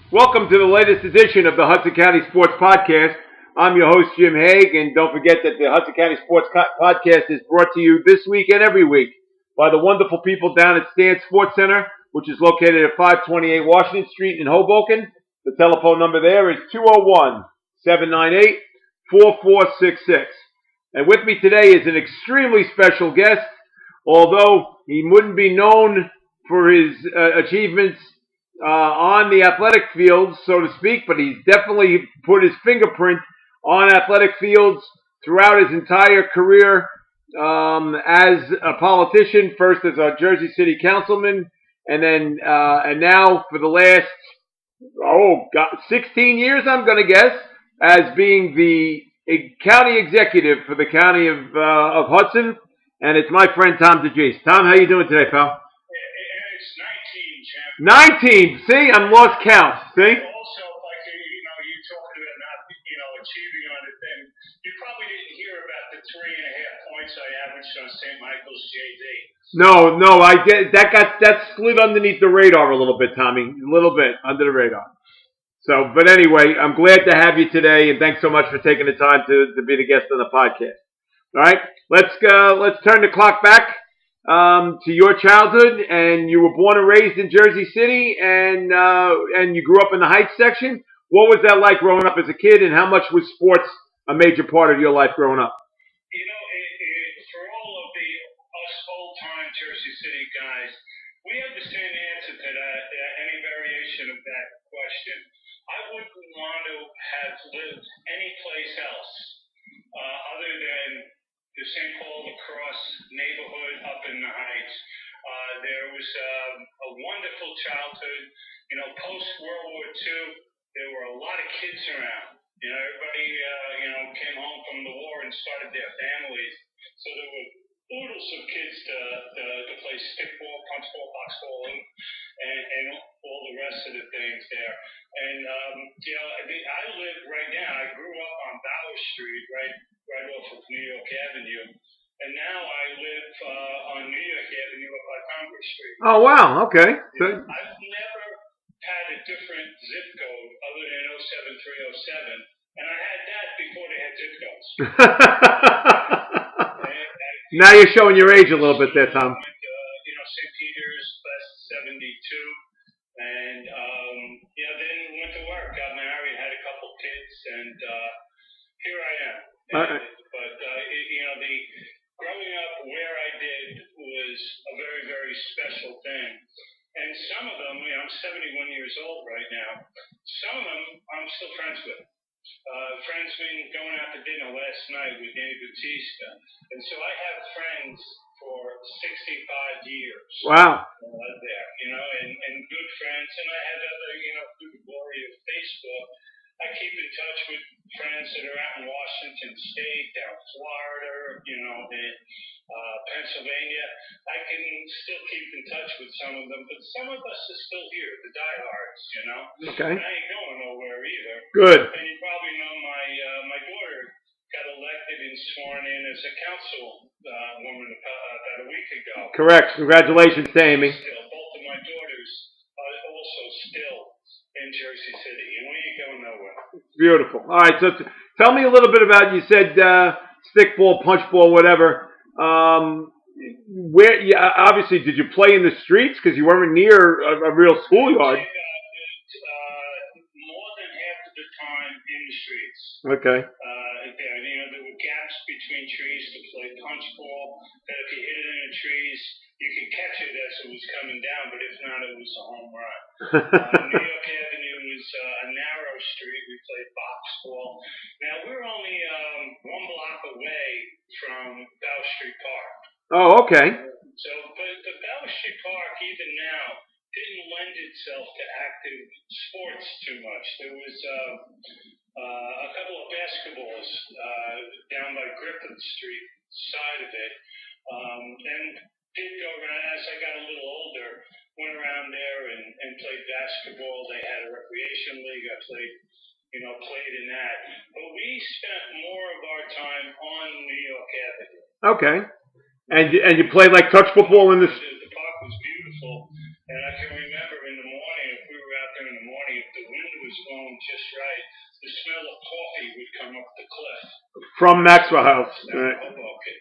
Welcome to the latest edition of the Hudson County Sports Podcast. I'm your host, Jim Haig, and don't forget that the Hudson County Sports Podcast is brought to you this week and every week by the wonderful people down at Stan Sports Center, which is located at 528 Washington Street in Hoboken. The telephone number there is 201-798-4466. And with me today is an extremely special guest, although he wouldn't be known for his achievements on the athletic fields, so to speak, but he's definitely put his fingerprint on athletic fields throughout his entire career as a politician, first as a Jersey City councilman, and then and now for the last 16 years, I'm going to guess, as being the county executive for the county of Hudson, and it's my friend Tom DeGise. Tom, how you doing today, pal? It's 19, 19. See, I'm lost count. See? Also, like you talking about not, achieving on it, then you probably didn't hear about the 3.5 points I averaged on St. Michael's JV. No, I get that slid underneath the radar a little bit, Tommy. A little bit under the radar. So, but anyway, I'm glad to have you today, and thanks so much for taking the time to be the guest on the podcast. All right, let's turn the clock back to your childhood, and you were born and raised in Jersey City, and you grew up in the Heights section. What was that like growing up as a kid, and how much was sports a major part of your life growing up? For all of us old-time Jersey City guys, we have the same answer to that, any variation of that question. I wouldn't want to have lived any place else other than the St. Paul lacrosse neighborhood up in the Heights. There was a wonderful childhood. Post-World War II, there were a lot of kids around. Everybody, came home from the war and started their families. So there were oodles of kids to play stickball, punchball, boxball, and all the rest of the things there. And, I live right now. I grew up on Bauer Street, right off of New York Avenue. And now I live on New York Avenue up by Congress Street. Oh, wow. Okay. I've never had a different zip code other than 07307. And I had that before they had zip codes. Now you're showing your age a little bit there, Tom. St. Peter's, class 72. And, then went to work, got married, had a couple kids, and here I am. But the growing up where I did was a very, very special thing. And some of them, I'm 71 years old right now. Some of them I'm still friends with. Friends been going out to dinner last night with Danny Bautista. And so I have friends for 65 years. Wow. There, and good friends. And I had other, through the glory of Facebook, I keep in touch with friends that are out in Washington State, down Florida, in Pennsylvania. I can still keep in touch with some of them, but some of us are still here, the diehards, Okay. And I ain't going nowhere either. Good. And you probably know my daughter got elected and sworn in as a council woman about a week ago. Correct. Congratulations to Amy. Both of my daughters are also still in Jersey City, and we ain't going nowhere. Beautiful. All right, so tell me a little bit about, you said stickball, punchball, whatever. Obviously, did you play in the streets because you weren't near a real schoolyard? More than half of the time in the streets. Okay. There were gaps between trees to play punchball. That if you hit it in the trees, you could catch it as it was coming down, but if not, it was a home run. New York Avenue was a narrow street. We played boxball. Now, we're only 1 block away from Bell Street Park. Oh, okay. So, but the Bell Street Park, even now, didn't lend itself to active sports too much. There was a couple of basketballs down by Griffith Street side of it, and did go around as I got a little older. Went around there and played basketball. They had a recreation league. I played in that. But we spent more of our time on New York Avenue. Okay. And you played like touch football in this. The park was beautiful, and I can remember in the morning, if we were out there in the morning, if the wind was blowing just right, the smell of coffee would come up the cliff. From Maxwell House. Right. Hoboken.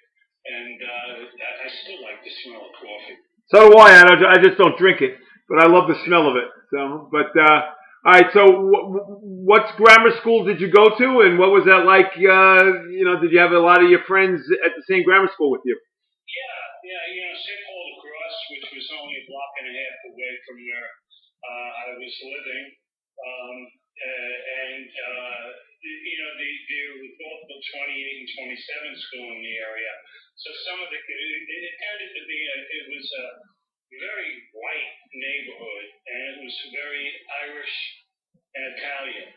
And I still like the smell of coffee. So do I. I just don't drink it, but I love the smell of it. So, but all right. So, what grammar school did you go to, and what was that like? Did you have a lot of your friends at the same grammar school with you? Yeah. St. Paul Lacrosse, which was only a block and a half away from where I was living, there were both the 28 and 27 school in the area. So some of it tended to be it was a very white neighborhood, and it was very Irish and Italian.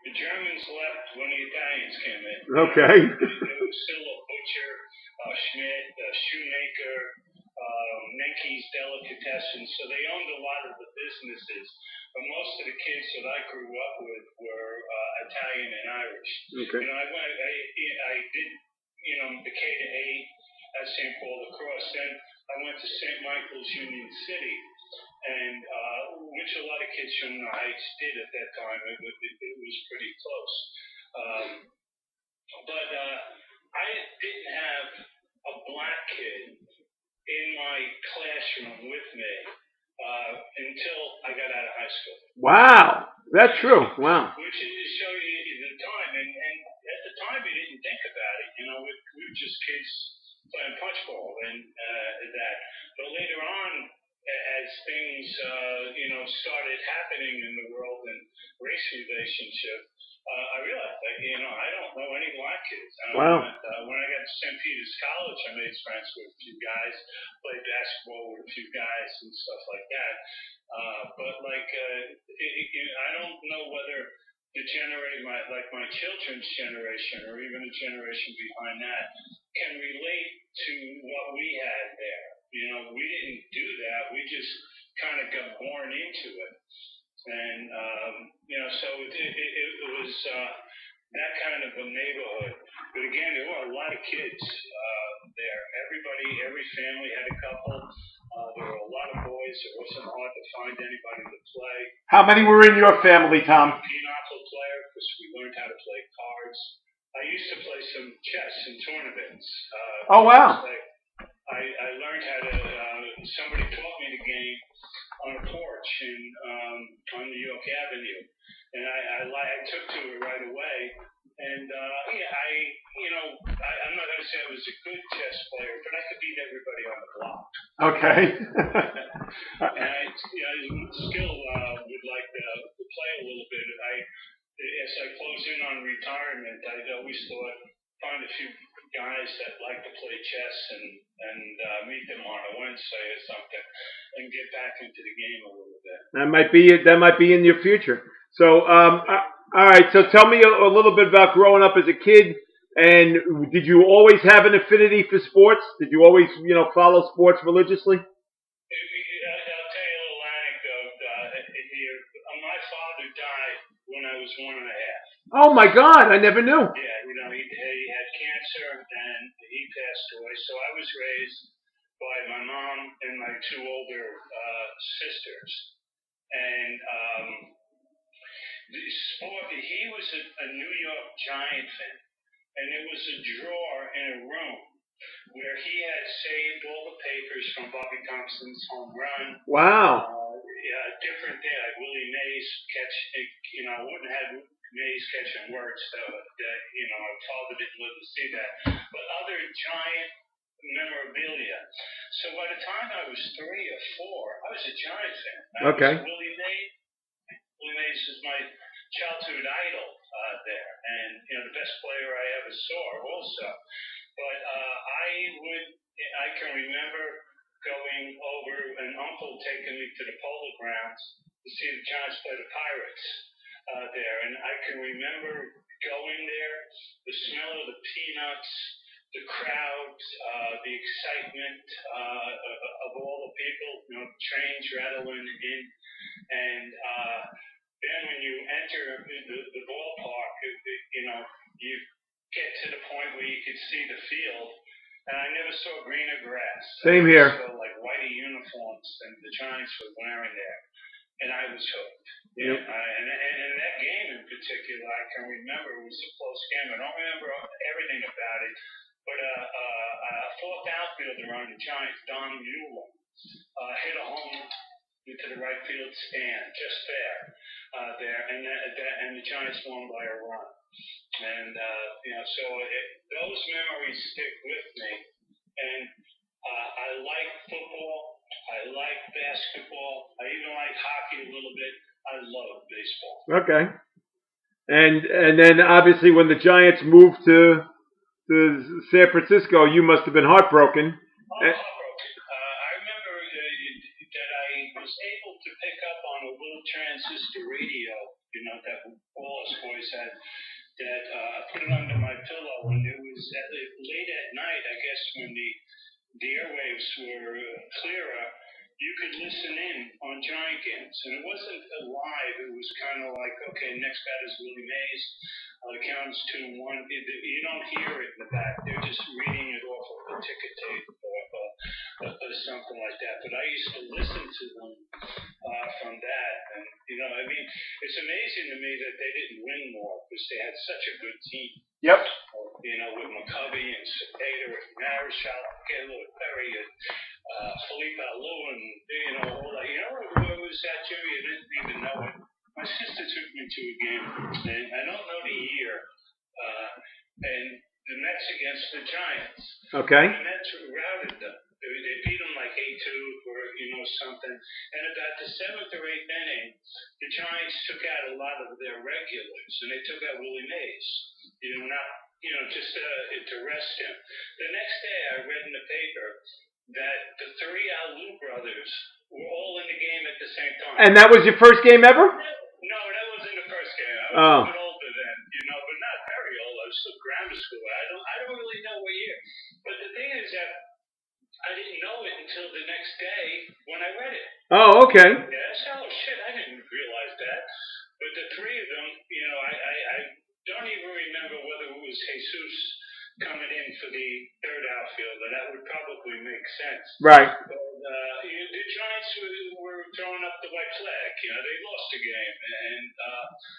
The Germans left when the Italians came in. Okay. There was still a butcher, Schmidt, a shoemaker, Menke's Delicatessen, so they owned a lot of the businesses. But most of the kids that I grew up with were Italian and Irish. Okay. I did, the K to 8 at St. Paul Lacrosse. Then I went to St. Michael's Union City, and which a lot of kids from the Heights did at that time. It was pretty close. But I didn't have a black kid in my classroom with me until I got out of high school. Wow, that's true. Wow. Which is to show you the time, and at the time we didn't think about it. We were just kids playing punch ball and that. But later on, as things started happening in the world and race relationship, I realized that I don't know any black kids. Wow. When I got to St. Peter's College, I made friends with a few guys, played basketball with a few guys and stuff like that. But I don't know whether my children's generation or even the generation behind that can relate to what we had there. We didn't do that. We just kind of got born into it. And, so it was that kind of a neighborhood. But again, there were a lot of kids there. Every family had a couple. There were a lot of boys. It wasn't hard to find anybody to play. How many were in your family, Tom? Pinochle player, because we learned how to play cards. I used to play some chess in tournaments. Oh, wow. I learned how to, somebody taught me the game on a porch on New York Avenue. And I took to it right away. And, I'm not going to say I was a good chess player, but I could beat everybody on the block. Okay. And I still would like to play a little bit. As I close in on retirement, I'd always thought find a few guys that like to play chess and meet them on a Wednesday or something and get back into the game a little bit. That might be in your future. So, all right. So, tell me a little bit about growing up as a kid. And did you always have an affinity for sports? Did you always, follow sports religiously? I'll tell you a little anecdote. My father died when I was 1.5. Oh my God! I never knew. Yeah, he had cancer and he passed away. So I was raised by my mom and my 2 older sisters. And the sport, he was a New York Giant fan. And there was a drawer in a room where he had saved all the papers from Bobby Thompson's home run. Wow. Different day, like Willie Mays catch. I wouldn't have Mays catching words. My father didn't live to see that. But other Giant memorabilia. So by the time I was 3 or 4, I was a Giant fan. Okay. Willie Mays. Willie Mays was my childhood idol there, and the best player I ever saw also. But I can remember going over, an uncle taking me to the Polo Grounds to see the Giants play the Pirates there, and I can remember going there, the smell of the peanuts, the crowds, the excitement of all the people, trains rattling in, and then when you enter the ballpark, you get to the point where you could see the field. And I never saw greener grass. Same here. I saw whitey uniforms than the Giants were wearing there. and I was hooked. Yep. And that game in particular, I can remember it was a close game. I don't remember everything about it, but a fourth outfielder on the Giants, Don Newland, hit a home into the right field stand, just there, and the Giants won by a run. And so those memories stick with me. And I like football. I like basketball. I even like hockey a little bit. I love baseball. Okay. And then obviously when the Giants moved to San Francisco, you must have been heartbroken. Heartbroken. I remember that I was able to pick up on a little transistor radio, that all us boys had. That I put it under my pillow, and it was late at night, I guess, when the airwaves were clearer. You could listen in on Giant games, and it wasn't live. It was kind of like, okay, next batter's Willie Mays. The count's 2-1. You don't hear it in the back. They're just reading it off of a ticket tape or something like that. But I used to listen to them from that, and it's amazing to me that they didn't win more because they had such a good team. Yep. With McCovey and Cepeda and Marichal, Caleb Perry and Felipe Alou and all that. What was that, Jimmy? I didn't even know it. My sister took me to a game, and I don't know the year, and the Mets against the Giants. Okay. The Mets routed them. They beat them like 8-2 or something. And about the 7th or 8th inning, the Giants took out a lot of their regulars, and they took out Willie Mays. Just to rest him. The next day, I read in the paper that the 3 Alou brothers were all in the game at the same time. And that was your first game ever? No, that wasn't the first game. I was a bit older then, but not very old. I was still grammar school. I don't really know what year. But the thing is that I didn't know it until the next day when I read it. Oh, okay. Yes. Oh, shit, I didn't realize that. But the 3 of them, I don't even remember whether it was Jesus coming in for the third outfielder. That would probably make sense. Right. But the Giants were throwing up the white flag. They lost the game, and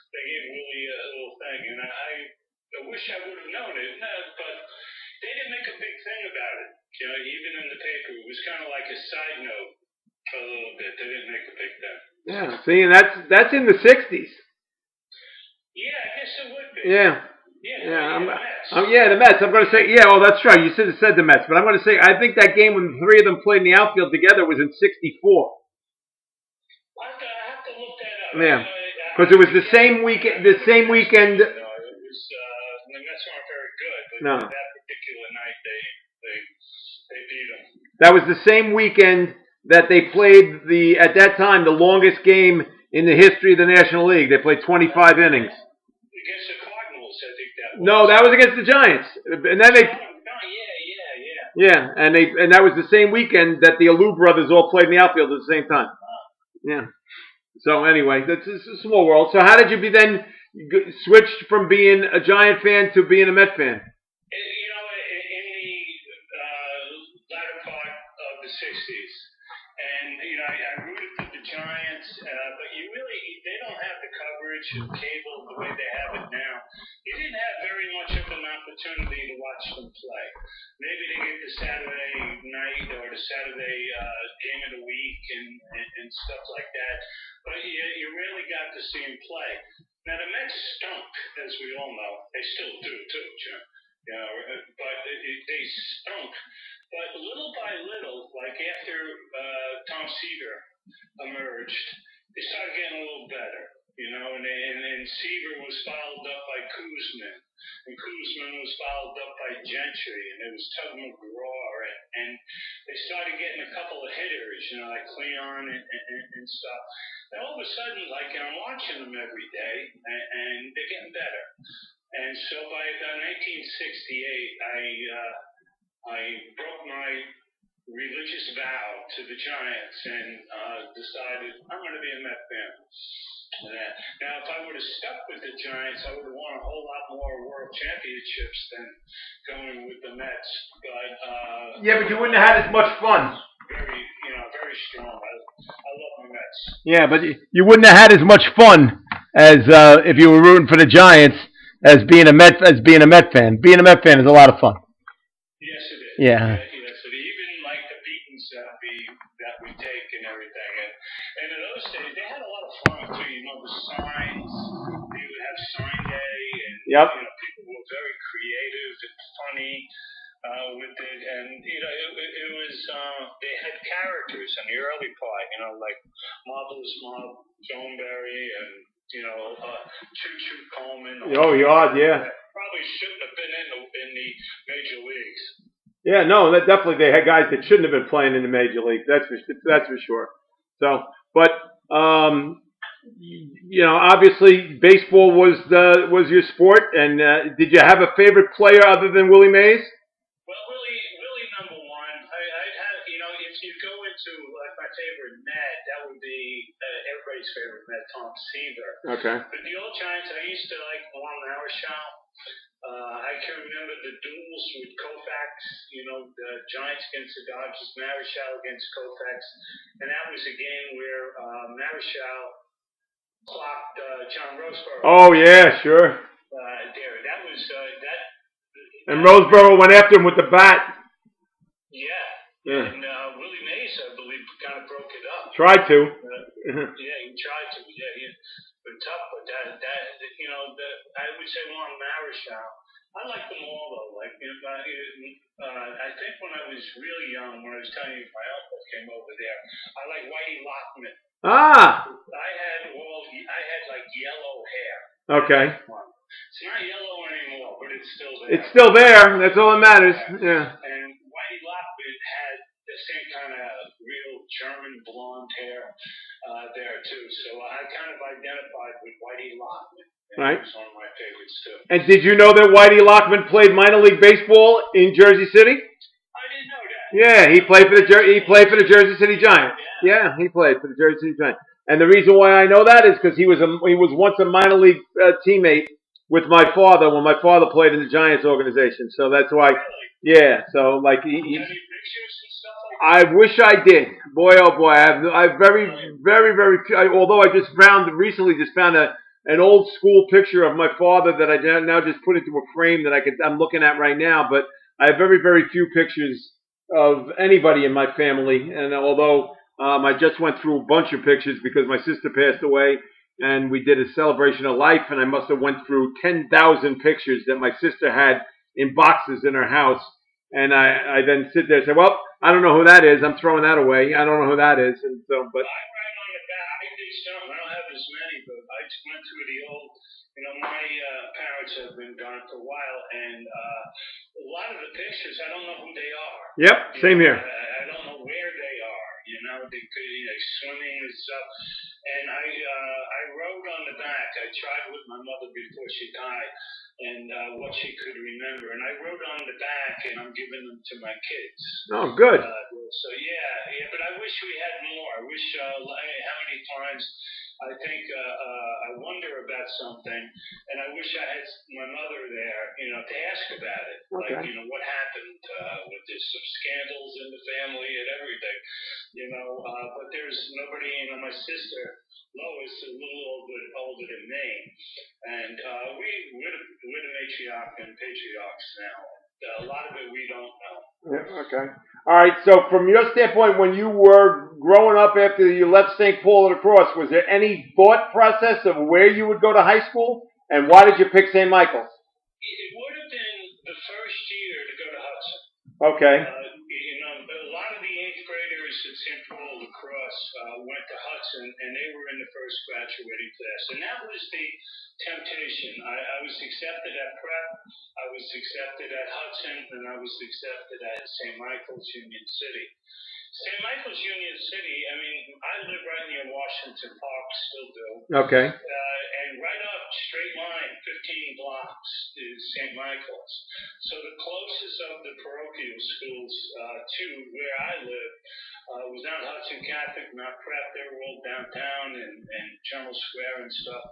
they gave Willie a little thing. And I wish I would have known it, but they didn't make a big thing about it. Even in the paper, it was kind of like a side note a little bit. They didn't make a big thing. Yeah. See, and that's in the 60s. Yeah, I guess it would be. Yeah. Yeah. The Mets. I'm going to say, that's right. You said the Mets, but I'm going to say I think that game when the 3 of them played in the outfield together was in '64. I have to look that up. Yeah, because it was the same weekend. The same weekend. No, it was the Mets weren't very good, but no. That particular night they beat them. That was the same weekend that they played at that time the longest game in the history of the National League. They played 25 innings. Against the Cardinals, I think that was. No, that was against the Giants. And then they. Yeah, and that was the same weekend that the Alou brothers all played in the outfield at the same time. Yeah. So anyway, that's a small world. So how did you then switch from being a Giant fan to being a Met fan? In the latter part of the '60s, and I rooted for the Giants, but they don't have the coverage of cable the way they have it now. You didn't have very much of an opportunity to watch them play. Maybe they get the Saturday night or the Saturday game of the week and stuff like that. But you really got to see them play. Now the Mets stunk, as we all know. They still do too, Jim. But they stunk. But little by little, like after Tom Seaver emerged, they started getting a little better. And Seaver was followed up by Koosman, and Koosman was followed up by Gentry, and there was Tug McGraw, and they started getting a couple of hitters, like Cleon and stuff. And all of a sudden, like I'm watching them every day, and they're getting better. And so by 1968, I broke my religious vow to the Giants and decided I'm going to be a Met fan. Now, if I would have stuck with the Giants, I would have won a whole lot more world championships than going with the Mets. But but you wouldn't have had as much fun. Very strong. I love my Mets. Yeah, but you wouldn't have had as much fun as if you were rooting for the Giants as being a Met fan. Being a Met fan is a lot of fun. Yes, it is. Yeah. Yes, it is. Even like the beatings that we take and everything. And in those days, they had a lot of fun too. You know, the signs. They would have sign day, and Yep. you know, people were very creative and funny with it. And you know, it was they had characters in the early part. You know, like Marvelous Marv Joneberry and you know Choo Choo Coleman. Oh, yeah. Probably shouldn't have been in the major leagues. Yeah, no, that definitely they had guys that shouldn't have been playing in the major league. That's for sure. So, but you know, obviously baseball was your sport. And did you have a favorite player other than Willie Mays? Well, Willie number one. I'd have, you know, if you go into like my favorite Met, that would be everybody's favorite Met, Tom Seaver. Okay. But the old Giants, I used to like Juan Marichal. I can remember the duels with Koufax, you know, the Giants against the Dodgers, Marichal against Koufax. And that was a game where Marichal clocked John Roseborough. Oh, yeah, sure. That was that. And Roseborough went after him with the bat. Yeah. And Willie Mays, I believe, kind of broke it up. Tried to. Yeah, he tried to. Yeah, but tough. But that you know, I would say Juan Marichal. I like them all though. Like I think when I was really young, when I was telling you my uncle came over there, I like Whitey Lockman. Ah. I had like yellow hair. Okay. It's not yellow anymore, but it's still there. It's still there. That's all that matters. Yeah. And Whitey Lockman had the same kind of real German blonde hair there too. So I kind of identified with Whitey Lockman. Right. He was one of my favorites too. And did you know that Whitey Lockman played minor league baseball in Jersey City? I didn't know that. Yeah, he played for the Jersey City Giants. Yeah, he played for the Jersey City Giants. And the reason why I know that is because he was once a minor league teammate with my father when my father played in the Giants organization. So that's why. Really? Yeah. So like Any pictures and stuff like that? I wish I did. Boy, oh boy, I very, although I recently found an old school picture of my father that I now just put into a frame that I'm looking at right now. But I have very, very few pictures of anybody in my family. And although I just went through a bunch of pictures because my sister passed away and we did a celebration of life, and I must have went through 10,000 pictures that my sister had in boxes in her house. And I then sit there and say, well, I don't know who that is. I'm throwing that away. I don't know who that is. And so, but. I write on the back. I did some. I don't have as many, but I just went through the old. You know, my parents have been gone for a while, and a lot of the pictures, I don't know who they are. Yep, same here. I don't know where they are. You know, they could swimming and stuff. And I wrote on the back. I tried with my mother before she died, and what she could remember. And I wrote on the back, and I'm giving them to my kids. Oh, good. So yeah. But I wish we had more. I wish how many times I think I wonder about something, and I wish I had my mother there, you know, to ask about it. Okay. Like, you know, what happened with this, some scandals in the family and everything, you know. But there's nobody, you know, my sister Lois is a little bit older than me, and we're the matriarch and patriarchs now. A lot of it we don't know. Yeah, okay. All right. So, from your standpoint, when you were growing up after you left St. Paul of the Cross, was there any thought process of where you would go to high school, and why did you pick St. Michael's? It would have been the first year to go to Hudson. Okay. You know, a lot of the 8th graders at St. Paul of the Cross went to Hudson, and they were in the first graduating class, and that was the temptation. I was accepted at Prep, I was accepted at Hudson, and I was accepted at St. Michael's Union City. St. Michael's Union City, I mean, I live right near Washington Park, still do. Okay. And right up, straight line, 15 blocks is St. Michael's. So the closest of the parochial schools to where I live was not Hudson Catholic, not Prep. They were all downtown and General Square and stuff.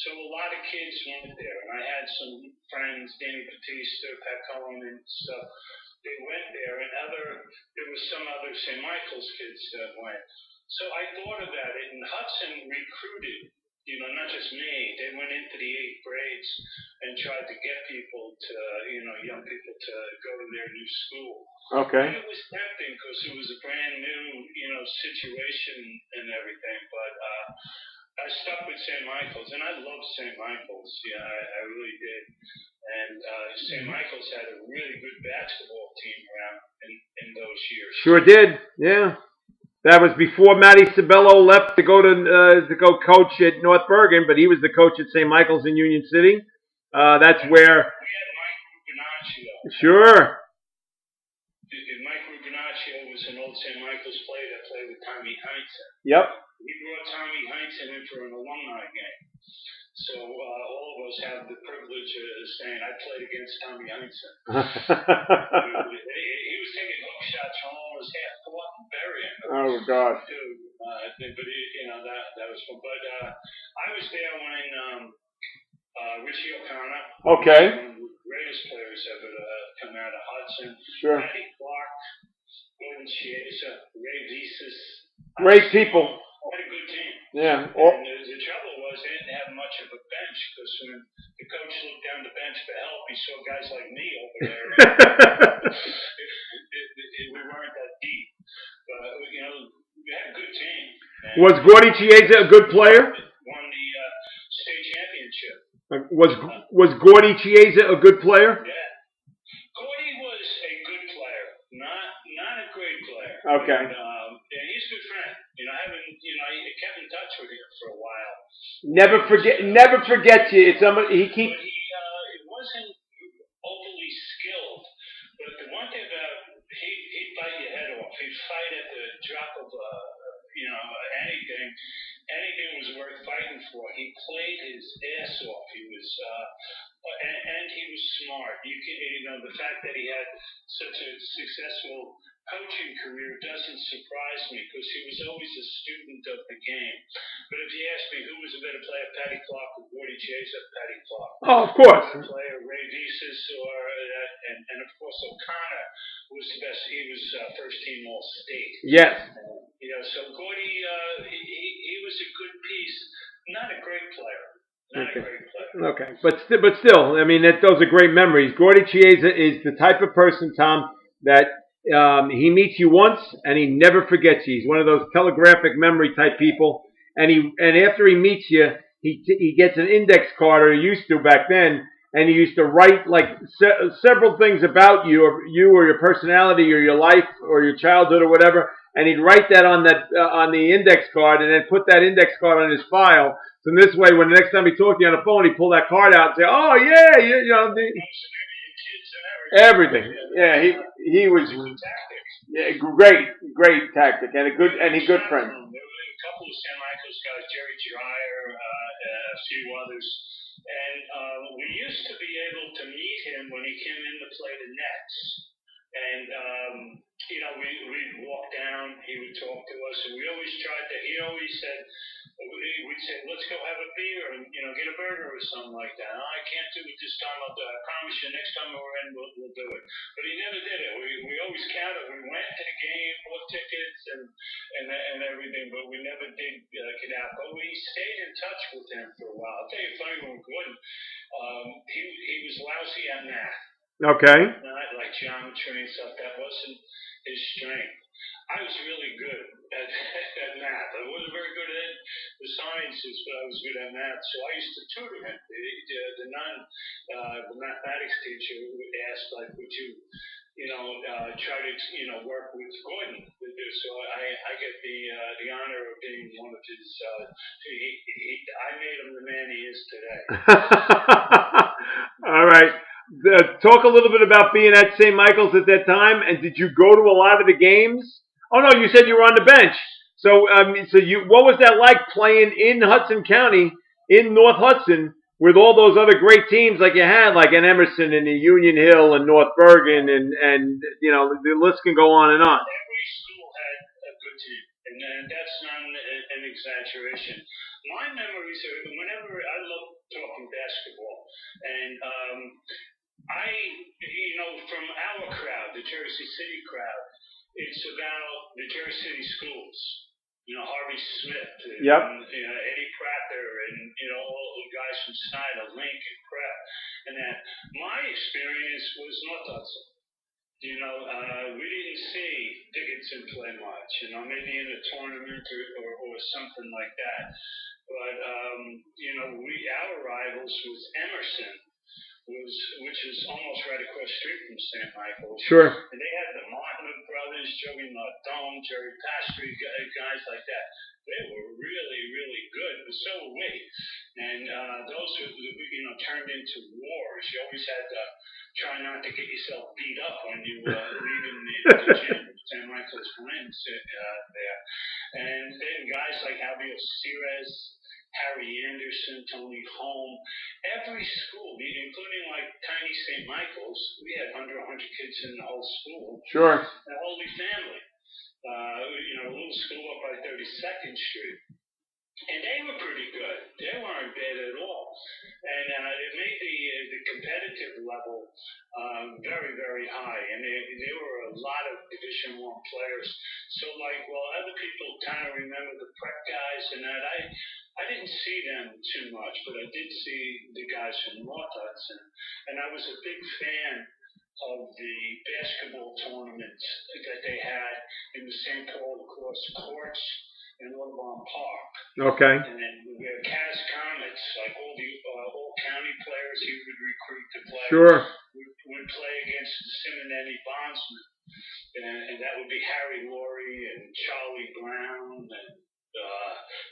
So a lot of kids went there. And I had some friends, Danny Batista, Pat Cullen and stuff. They went there, and there was some other St. Michael's kids that went. So I thought about it, and Hudson recruited, not just me. They went into the eighth grades and tried to get people to, young people to go to their new school. Okay. And it was tempting because it was a brand new, situation and everything. But I stuck with St. Michael's, and I loved St. Michael's. Yeah, I really did. And St. Michael's had a really good basketball team around in those years. Sure did. Yeah. That was before Matty Sabello left to go coach at North Bergen, but he was the coach at St. Michael's in Union City. That's where. We had Mike Rubinaccio. Sure. Mike Rubinaccio was an old St. Michael's player that played with Tommy Heinsohn. Yep. We brought Tommy Heinsohn in for an alumni game. So all of us have the privilege of saying I played against Tommy Heinsohn. He was taking hook shots from almost half court and burying them. Oh God. But that was fun. But I was there when Richie O'Connor. Okay. One of the greatest players ever to come out of Hudson. Sure. Patty Clark, Gordon Chiesa, Ray Visas. Great people. What a good team. Yeah. And the trouble was they didn't have much of a bench because when the coach looked down the bench for help, he saw guys like me over there. We weren't that deep. But, we had a good team. And Was Gordy Chiesa a good player? won the state championship. Was Gordy Chiesa a good player? Yeah. Gordy was a good player, not a great player. Okay. And he's a good friend. I kept in touch with him for a while. Never forget you. It's somebody he keeps. But it wasn't overly skilled. But the one thing about he'd bite your head off. He'd fight at the drop of anything. Anything was worth fighting for. He played his ass off. He was and he was smart. The fact that he had such a successful coaching career doesn't surprise me because he was always a student of the game. But if you ask me who was a better player, Patty Clark or Gordy Chiesa, Patty Clark. Oh, of course. Player Ray Visas and of course O'Connor was the best. He was first team All State. Yes. So Gordy, he was a good piece. Not a great player. Okay, but still, I mean, those are great memories. Gordy Chiesa is the type of person, Tom, that he meets you once and he never forgets you. He's one of those telegraphic memory type people, and after he meets you, he gets an index card, or he used to back then, and he used to write like several things about you or your personality or your life or your childhood or whatever, and he'd write that on the index card and then put that index card on his file. So in this way, when the next time he talked to you on the phone, he'd pull that card out and say, "Oh yeah, everything." Yeah, he was great tactic and a good friend. There were a couple of San Michael's guys, Jerry Dreyer, a few others, and we used to be able to meet him when he came in to play the Nets, and we'd walk down, he would talk to us, and he always said, we'd say, let's go have a beer and, get a burger or something like that. Oh, I can't do it this time. I promise you next time we're in, we'll do it. But he never did it. We always counted. We went to the game, bought tickets and everything, but we never did get out. But we stayed in touch with him for a while. I'll tell you a funny one, Gordon. He was lousy at math. Okay. Not like geometry and stuff. That wasn't his strength. I was really good at math. I wasn't very good at the sciences, but I was good at math. So I used to tutor him. The mathematics teacher would ask, like, would you, try to, work with Gordon? So I get the honor of being one of his. I made him the man he is today. All right. Talk a little bit about being at St. Michael's at that time, and did you go to a lot of the games? Oh no, you said you were on the bench. So what was that like playing in Hudson County, in North Hudson, with all those other great teams like you had, like in Emerson and Union Hill and North Bergen, and the list can go on and on. Every school had a good team, and that's not an exaggeration. My memories are whenever I love talking basketball, and from our crowd, the Jersey City crowd, it's about the Jersey City schools. Harvey Smith, Yep. and, Eddie Prather, and all the guys from Snyder, Link, and Prep, and that. My experience was North Hudson. We didn't see Dickinson play much. Maybe in a tournament or something like that. But our rivals was Emerson, which is almost right across the street from St. Michael's. Sure. And they had the Martin brothers, Joey Lardone, Jerry Pastry, guys like that. They were really, really good, but so were we. And those turned into wars. You always had to try not to get yourself beat up when you were leaving the gym. St. Michael's wins there. And then guys like Javier Cires, Harry Anderson, Tony Holm, every school, including like tiny St. Michael's, we had under 100 kids in the whole school. Sure. The Holy Family. A little school up by 32nd Street. And they were pretty good. They weren't bad at all. And it made the competitive level very, very high. And there were a lot of Division I players. So, other people kind of remember the prep guys and that. I didn't see them too much, but I did see the guys from North Hudson. And I was a big fan of the basketball tournaments that they had in the St. Paul lacrosse courts in Audubon Park. Okay. And then where Kaz Comets, like all county players he would recruit to play, Sure, would play against the Simonetti Bondsmen. And that would be Harry Laurie and Charlie Brown and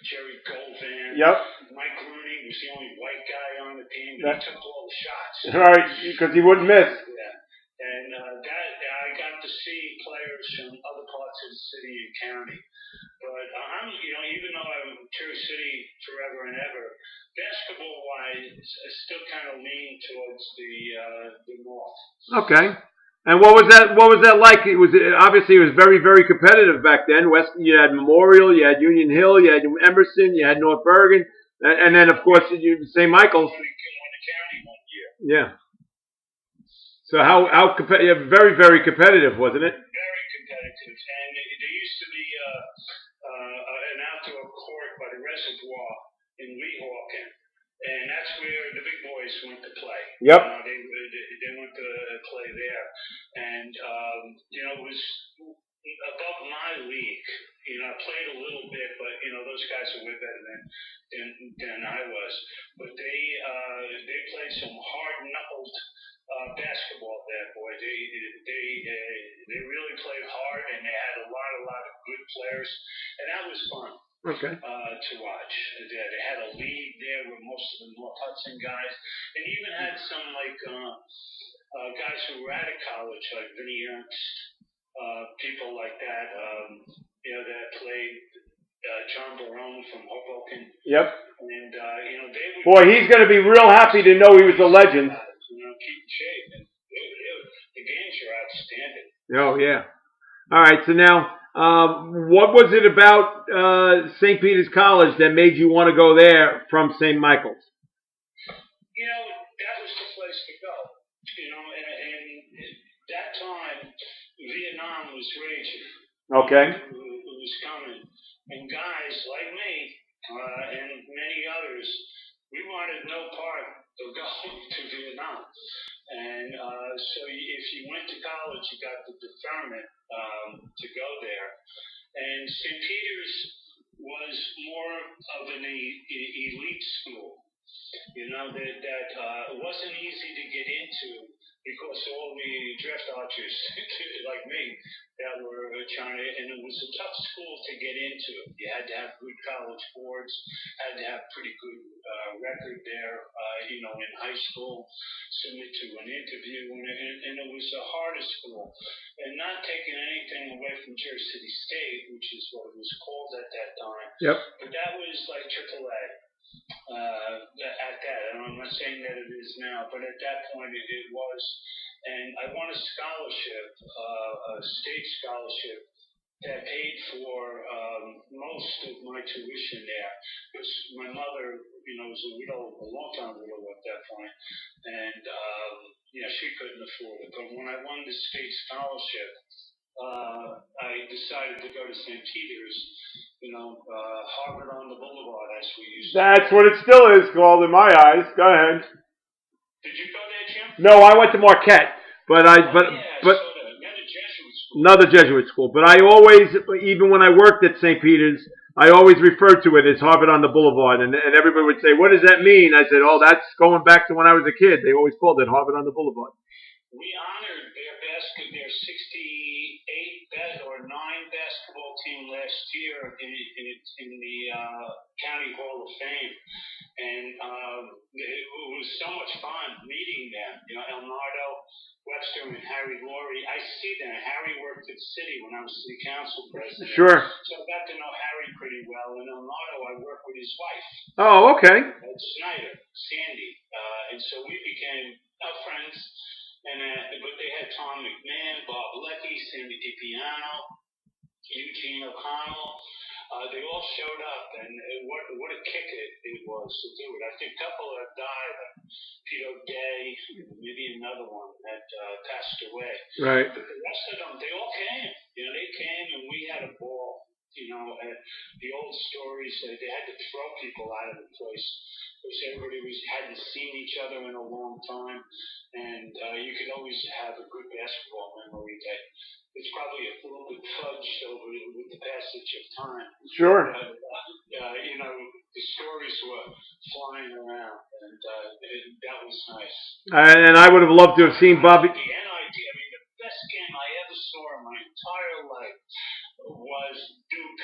Jerry Govan. Yep. Mike Rooney was the only white guy on the team, but he took all the shots. Right, because he wouldn't miss. Yeah. And I got to see players from other parts of the city and county. But even though I'm Cherry City forever and ever, basketball-wise, I still kind of lean towards the north. Okay. And what was that like? Obviously it was very, very competitive back then. You had Memorial, you had Union Hill, you had Emerson, you had North Bergen, and then of course St. Michael's. Won the county one year. Yeah. So how competitive? Very, very competitive, wasn't it? Very competitive, and there used to be an outdoor court by the reservoir in Weehawken, and that's where the big boys went to play. Yep. They went to play there, and it was above my league. I played a little bit, but those guys are way better than I was. But they played some hard knuckled basketball there, boy. They really played hard, and they had a lot of good players, and that was fun. Okay. To watch. They had a league there with most of the North Hudson guys, and even had some guys who were out of college, like Vinny Ernst, people like that. That played. John Barone from Hoboken. Yep. And they would. Boy, he's going to be real happy to know he was a legend. Keep shape. And the games are outstanding. Oh yeah. All right. So now, what was it about St. Peter's College that made you want to go there from St. Michael's? That was the place to go. And that time, Vietnam was raging. Okay. It was coming. And guys like me and many others, we wanted no part of going to Vietnam. And so if you went to college, you got the deferment to go there. And St. Peter's was more of an elite school. That wasn't easy to get into because all the draft archers like me that were trying to, and it was a tough school to get into. You had to have good college boards, had to have pretty good record there, in high school, submit to an interview, and it was the hardest school. And not taking anything away from Jersey City State, which is what it was called at that time. Yep. But that was like AAA. At that, and I'm not saying that it is now, but at that point it was, and I won a scholarship, a state scholarship that paid for most of my tuition there, because my mother, was a widow, a long-time widow at that point, and she couldn't afford it. But when I won the state scholarship, I decided to go to St. Peter's. Harvard on the Boulevard, as we used to. That's what it still is called in my eyes. Go ahead. Did you go there, Jim? No, I went to Marquette, but another Jesuit school. But I always, even when I worked at St. Peter's, I always referred to it as Harvard on the Boulevard, and everybody would say, "What does that mean?" I said, "Oh, that's going back to when I was a kid. They always called it Harvard on the Boulevard." We honored their 68 or 9 basketball team last year in the County Hall of Fame, and it was so much fun meeting them. Elnardo, Webster, and Harry Laurie. I see them. Harry worked at the city when I was city council president. Sure. So I got to know Harry pretty well, and Elnardo, I worked with his wife. Oh, okay. Snyder, Sandy, and so we became friends. But they had Tom McMahon, Bob Leckie, Sandy DiPiano, Eugene O'Connell. They all showed up, and what a kick it was to do it. I think a couple have died. Pete O'Day, maybe another one that passed away. Right. But the rest of them, they all came. They came, and we had a ball. The old stories, they had to throw people out of the place because everybody hadn't seen each other in a long time, and you could always have a good basketball memory that it's probably a little bit fudged over with the passage of time. Sure. The stories were flying around, and that was nice. And I would have loved to have seen Bobby. The NIT, the best game I ever saw in my entire life was Duke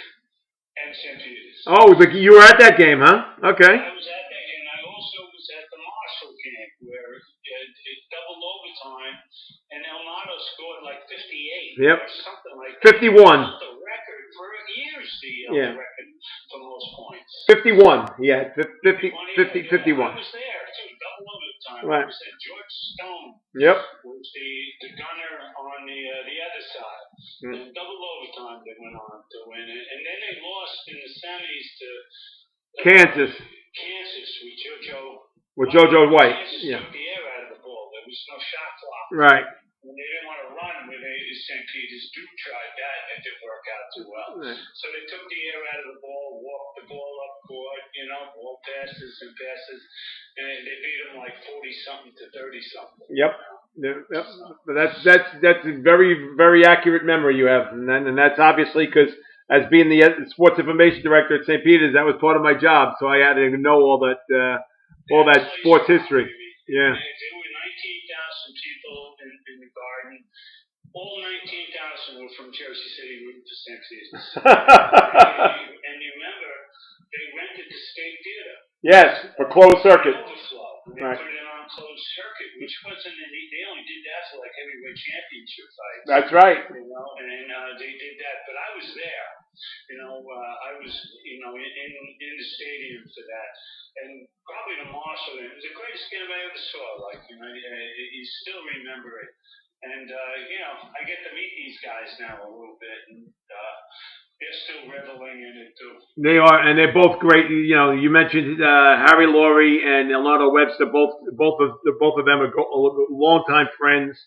and St. Peter's. Oh, you were at that game, huh? Okay. I was at that, and I also was at the Marshall game where it double overtime, and Elnardo scored like 58 Yep. or something like that. 51. The record for years, Yeah. record for most points. 51. Yeah, 51. I was there too, double overtime. Right. I was at George Stone. Yep. Was the gunner on the other side. And double overtime they went on to win it. And then they lost in the semis to Kansas with JoJo White. Kansas took the air out of the ball. There was no shot clock. Right. And they didn't want to run with St. Peter's. Duke tried that, and it didn't work out too well. Right. So they took the air out of the ball, walked the ball up court, ball passes and passes, and they beat them like 40-something to 30-something. Yep. Yep. But that's a very, very accurate memory you have, and that's obviously because as being the sports information director at St. Peter's, that was part of my job, so I had to know all that sports history. Yeah. There were 19,000 people in the garden. All 19,000 were from Jersey City rooting for St. Peter's. And you remember, they rented the State Theater. Yes, for closed circuit. Overflow. They Right. put it on closed circuit, which wasn't they only did that for like heavyweight championship fights. That's right. And they did that, but I was there. I was in the stadium for that, and probably the Marshall. It was the greatest game I ever saw. You still remember it, and I get to meet these guys now a little bit, and they're still reveling in it too. They are, and they're both great. You mentioned Harry Laurie and Elnardo Webster. Both of them are longtime friends,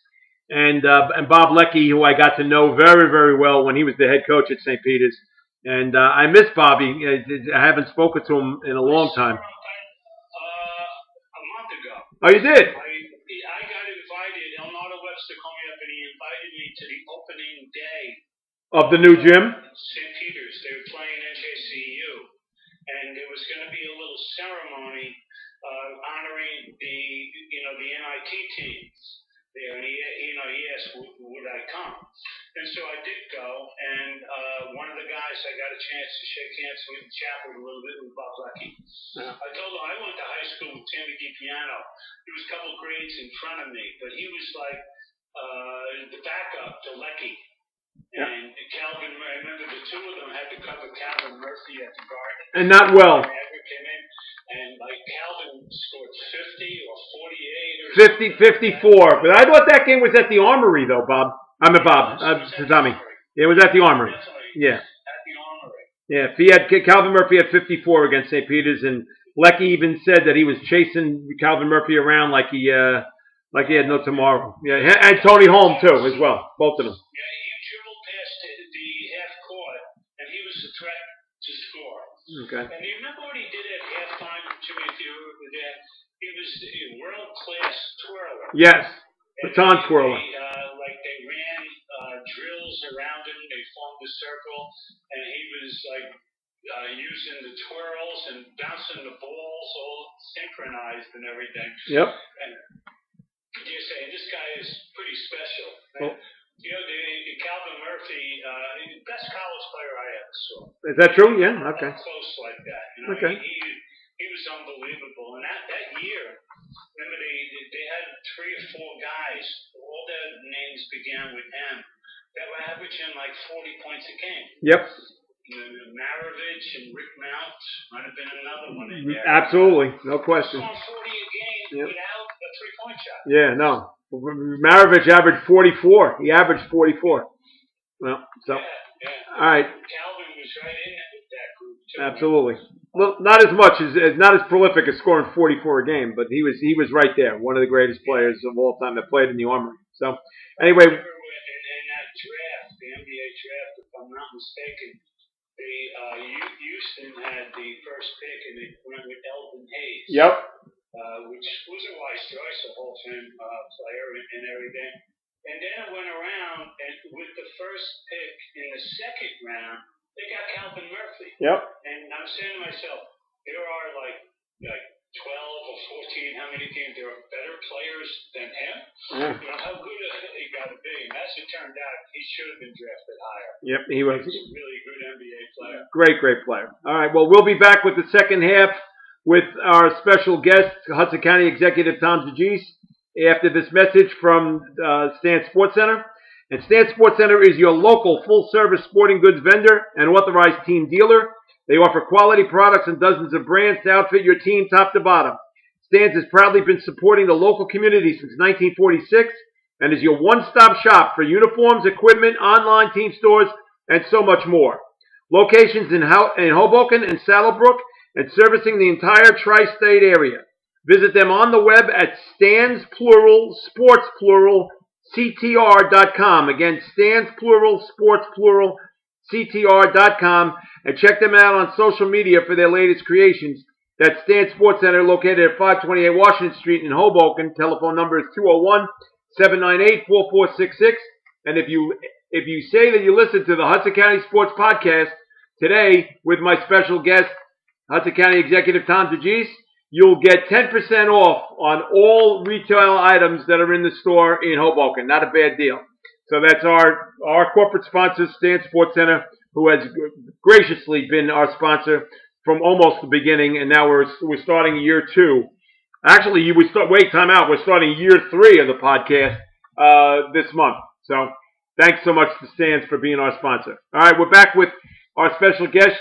and Bob Leckie, who I got to know very, very well when he was the head coach at St. Peter's. And I miss Bobby. I haven't spoken to him in a long time. A month ago. Oh, you did? I got invited. Elnardo Webster called me up and he invited me to the opening day of the new gym. St. Peter's. They were playing NJCU, and there was going to be a little ceremony honoring the NIT teams there. And he asked, would I come? And so I did go, and one of the guys I got a chance to shake hands with and chat with a little bit was Bob Leckie. Yeah. I told him I went to high school with Sammy DiPiano. He was a couple grades in front of me, but he was like the backup to Leckie. Yeah. And Calvin, I remember the two of them had to cover Calvin Murphy at the Garden. And not well. Came in, and Calvin scored 50 or 48 or 54. But I thought that game was at the Armory, though, Bob. Tommy. It was at the Armory. Yeah. At the Armory. Yeah. Calvin Murphy had 54 against St. Peter's, and Leckie even said that he was chasing Calvin Murphy around like he had no tomorrow. Yeah, and Tony Holm too, as well. Both of them. Yeah, he dribbled past the half court, and he was a threat to Okay. And you remember what he did at halftime, Jimmy, if you were there? He was a world-class twirler. Yes. Baton twirler. They ran drills around him. They formed a circle, and he was using the twirls and bouncing the balls all synchronized and everything. Yep. And you're saying this guy is pretty special. Well, you know, the Calvin Murphy, best college player I ever saw. Is that true? Yeah. Okay. Close like that. You know, okay. He was unbelievable. And that year, remember they had 3 or 4 guys. All their names began with M. That were averaging like 40 points a game. Yep. Maravich and Rick Mount might have been another one in there. Absolutely, no question. Scoring 40 a game without a 3-point shot. Yeah, no. Maravich averaged 44. He averaged 44. Well, so. Yeah. All right. Calvin was right in that group too. Absolutely. Well, not as much as not as prolific as scoring 44 a game, but he was right there. One of the greatest players of all time that played in the Armory. So, anyway. In that draft, the NBA draft, if I'm not mistaken, Houston had the first pick, and they went with Elvin Hayes. Yep. Which was a wise choice, a Hall of Fame player and everything. And then it went around, and with the first pick in the second round, they got Calvin Murphy. Yep. And I'm saying to myself, there are like 12 or 14, how many teams? There are better players than him. Yeah. You know, how good he got to be. And as it turned out, he should have been drafted higher. Yep, he was. He's a really good NBA player. Great player. All right, well, we'll be back with the second half with our special guest, Hudson County Executive Tom DeGise, after this message from Stan Sports Center. And Stan Sports Center is your local full-service sporting goods vendor and authorized team dealer. They offer quality products and dozens of brands to outfit your team top to bottom. Stan's has proudly been supporting the local community since 1946 and is your one-stop shop for uniforms, equipment, online team stores, and so much more. Locations in Hoboken and Saddlebrook and servicing the entire tri-state area. Visit them on the web at Stans Plural Sports Plural CTR.com. Again, Stans Plural Sports Plural CTR.com, and check them out on social media for their latest creations. That's Stan Sports Center, located at 528 Washington Street in Hoboken. Telephone number is 201-798-4466. And if you say that you listen to the Hudson County Sports Podcast today with my special guest, Hudson County Executive Tom DeGise, you'll get 10% off on all retail items that are in the store in Hoboken. Not a bad deal. So that's our corporate sponsor, Stan Sports Center, who has graciously been our sponsor from almost the beginning, and now we're starting year 2. Actually, time out. We're starting year 3 of the podcast this month. So thanks so much to Stan for being our sponsor. All right, we're back with our special guest.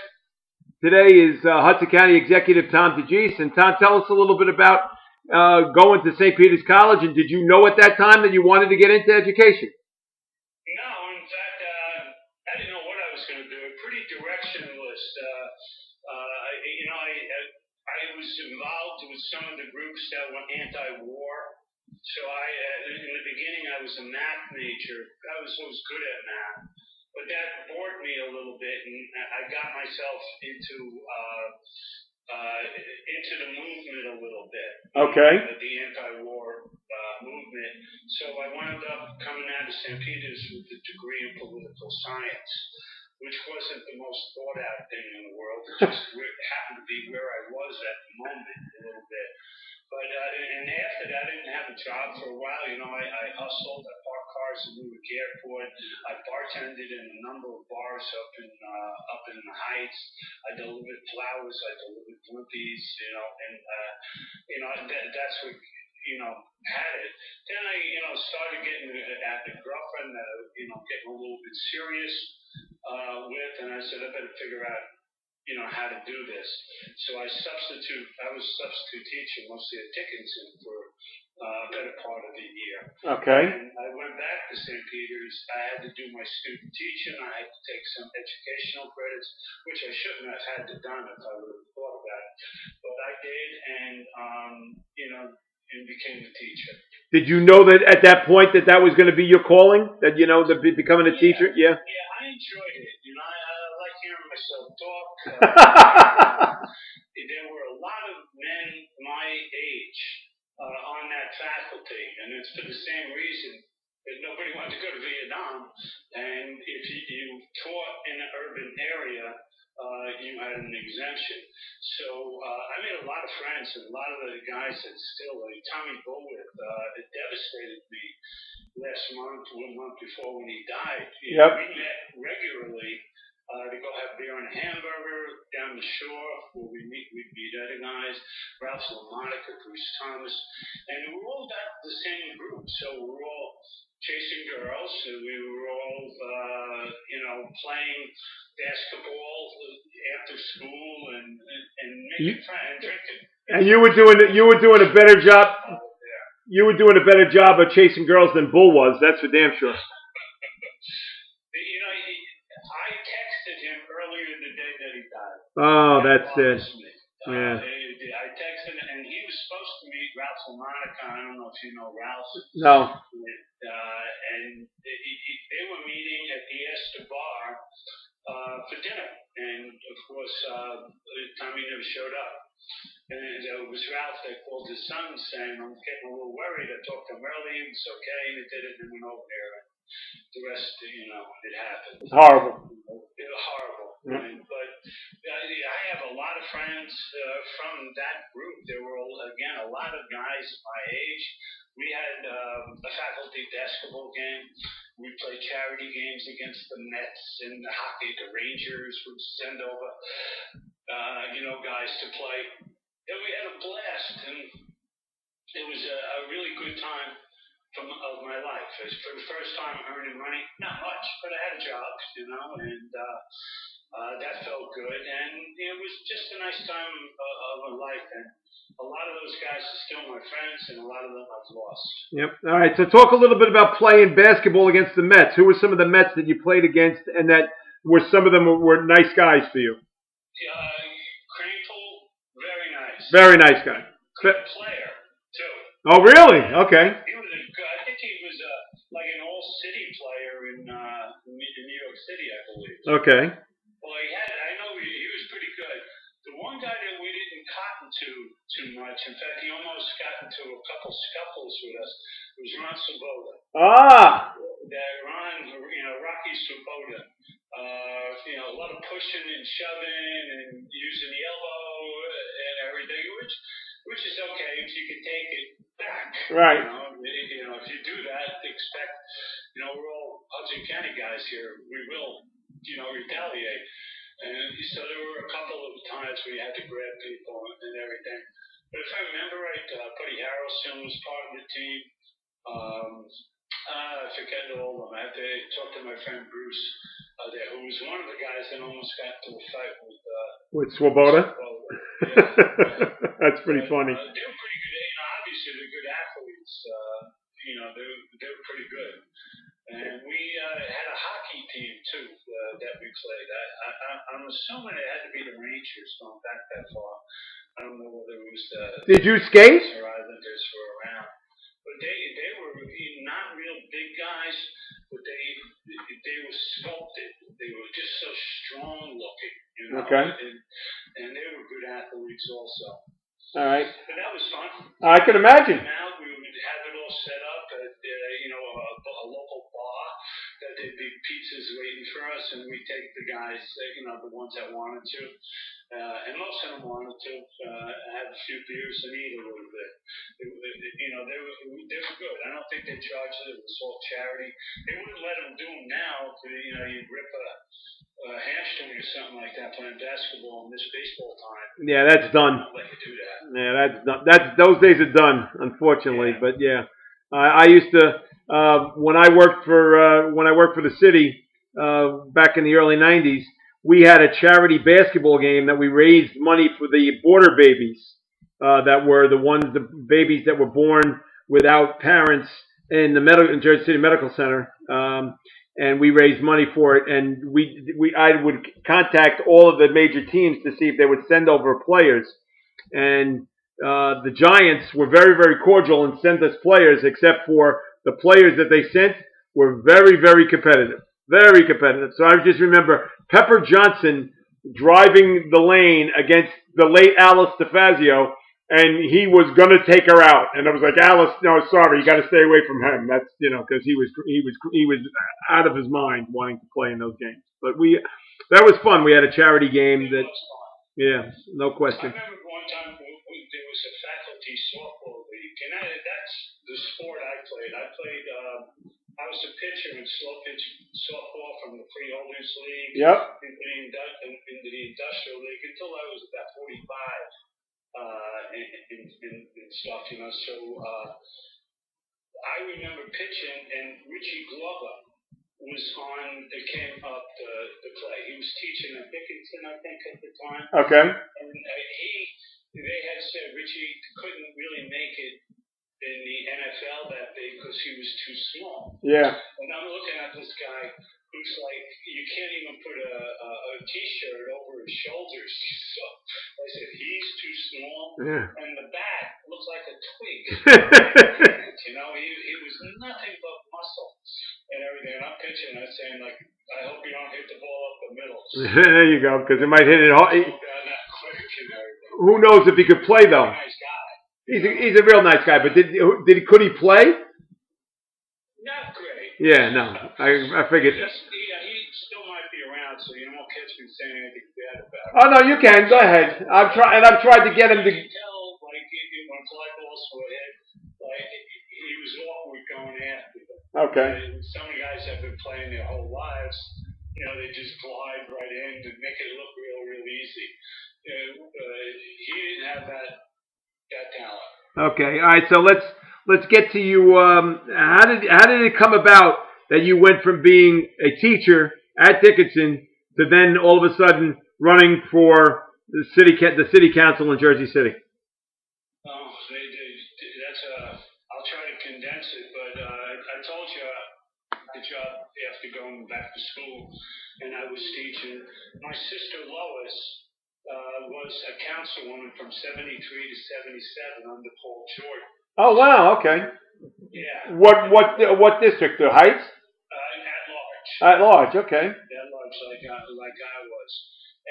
Today is Hudson County Executive Tom DeGise. And Tom, tell us a little bit about going to St. Peter's College, and did you know at that time that you wanted to get into education? No, in fact, I didn't know what I was going to do. Pretty directionless. I was involved with some of the groups that were anti-war. So in the beginning, I was a math major. I was always good at math. But that bored me a little bit, and I got myself into the movement a little bit. Okay. The anti-war movement. So I wound up coming out of St. Peter's with a degree in political science, which wasn't the most thought out thing in the world. It just happened to be where I was at the moment a little bit. But and after that, I didn't have a job for a while. You know, I hustled. I parked cars at Newark Airport. I bartended in a number of bars up in the Heights. I delivered flowers. I delivered blimpies. That's what had it. Then I started getting at the girlfriend that getting a little bit serious with, and I said I better figure out how to do this. So I was substitute teaching mostly at Dickinson for a better part of the year. Okay. And I went back to St. Peter's. I had to do my student teaching. I had to take some educational credits, which I shouldn't have had to done if I would have thought about it. But I did, and became a teacher. Did you know that at that point that was going to be your calling? That becoming a teacher? Yeah. Yeah, I enjoyed it. I like hearing my myself talk. There were a lot of men my age on that faculty, and it's for the same reason that nobody wanted to go to Vietnam. And if you taught in an urban area, you had an exemption. So I made a lot of friends, and a lot of the guys that still, like Tommy Bullwith, it devastated me last month, 1 month before when he died. Yep. We met regularly to go have beer and a hamburger down the shore where we'd meet other guys, Ralph LaMonica, Bruce Thomas, and we were all got the same group. So we were all chasing girls, and we were all, playing basketball after school and making friends and drinking. And you were doing a better job. You were doing a better job of chasing girls than Bull was. That's for damn sure. I texted him earlier the day that he died. Oh, that's it. Yeah. I texted him, and he was supposed to meet Ralph LaMonica. I don't know if you know Ralph. No. And they were meeting at the Esther Bar for dinner. And, of course, Tommy never showed up. And it was Ralph that called his son saying, I'm getting a little worried. I talked to him early. It was okay. And it did it and went over there. And the rest, it happened. It's horrible. It was horrible. Yeah. But I have a lot of friends from that group. There were, again, a lot of guys my age. We had a faculty basketball game. We played charity games against the Mets and the hockey. The Rangers would send over, guys to play. And we had a blast, and it was a really good time of my life. It was for the first time earning money, not much, but I had a job, and that felt good. And it was just a nice time of my life. And a lot of those guys are still my friends, and a lot of them I've lost. Yep. All right. So talk a little bit about playing basketball against the Mets. Who were some of the Mets that you played against, and that were some of them were nice guys for you? Crankle, very nice. Very nice guy. Good player too. Oh, really? Okay. He was I think he was like an all-city player in New York City, I believe. Okay. Well, I know he was pretty good. The one guy that we didn't cotton to too much, in fact, he almost got into a couple scuffles with us, was Ron Swoboda. Ah! Ron, Rocky Swoboda. A lot of pushing and shoving and using the elbow and everything, which is okay if you can take it back. Right. If you do that, expect, we're all Hudson County guys here. We will, retaliate. And so there were a couple of times where you had to grab people and everything. But if I remember right, Buddy Harrelson was part of the team. I forget all of them. I had to talk to my friend Bruce there, who was one of the guys that almost got into a fight with Swoboda. Yeah. That's pretty funny. They were pretty good. Obviously they're good athletes. They were pretty good. And we had a hockey team too that we played. I'm assuming it had to be the Rangers going back that far. I don't know whether it was the. Did you skate? Or Islanders were around, but they were not real big guys, but they were sculpted. They were just so strong looking, Okay. And they were good athletes also. All right. But that was fun. I can imagine. Now we would have it all set up at a local bar that there'd be pizzas waiting for us, and we take the guys, the ones that wanted to, and most of them wanted to have a few beers and eat a little bit. They were good. I don't think they charged it. It was all charity. They wouldn't let them do them now. You'd rip a hamstring or something like that playing basketball in this baseball time. Yeah, that's done. Let you do that. Yeah, that's done. Those days are done, unfortunately. Yeah. But yeah, I used to when I worked for the city back in the early '90s. We had a charity basketball game that we raised money for the border babies that were the babies that were born without parents in in Jersey City Medical Center. And we raised money for it, and I would contact all of the major teams to see if they would send over players, and the Giants were very, very cordial and sent us players, except for the players that they sent were very, very competitive, very competitive. So I just remember Pepper Johnson driving the lane against the late Alice DeFazio, and he was gonna take her out. And I was like, Alice, no, sorry, you got to stay away from him. That's because he was out of his mind wanting to play in those games. But that was fun. We had a charity game that, yeah, no I question. remember one time there was a faculty softball league, and that's the sport I played. I was a pitcher in slow pitch softball from the Freeholders League Yep. into the Industrial League until I was about 45 and stuff, So I remember pitching, and Richie Glover came up to play. He was teaching at Dickinson, I think, at the time. Okay. And they had said Richie couldn't really make it in the NFL that big because he was too small. Yeah. And I'm looking at this guy who's like, you can't even put a T-shirt over his shoulders. So I said, he's too small. Yeah. And the bat looks like a twig. He was nothing but muscle and everything. And I'm pitching, I'm saying, like, I hope you don't hit the ball up the middle. There you go, because it might hit it hard. Not quick and everything. Who knows if he could play though? Nice guy. He's a real nice guy, but could he play? Not great. Yeah, no. I figured. He still might be around, so you won't catch me saying anything bad about him. Oh no, you can. Go ahead. I've tried to get him to. You can tell, like, when fly balls were hit, like, he was awkward going after them. Okay. Some guys have been playing their whole lives. They just glide right in and make it look real easy. He didn't have that talent. Okay. All right. So let's get to you. How did it come about that you went from being a teacher at Dickinson to then all of a sudden running for the city council in Jersey City? Oh, I'll try to condense it, but I told you the job after going back to school, and I was teaching. My sister Lois was a councilwoman from 73 to 77 under Paul Jordan. Oh wow, okay. Yeah. What district? The Heights? At large. At large, okay. At large, like I was,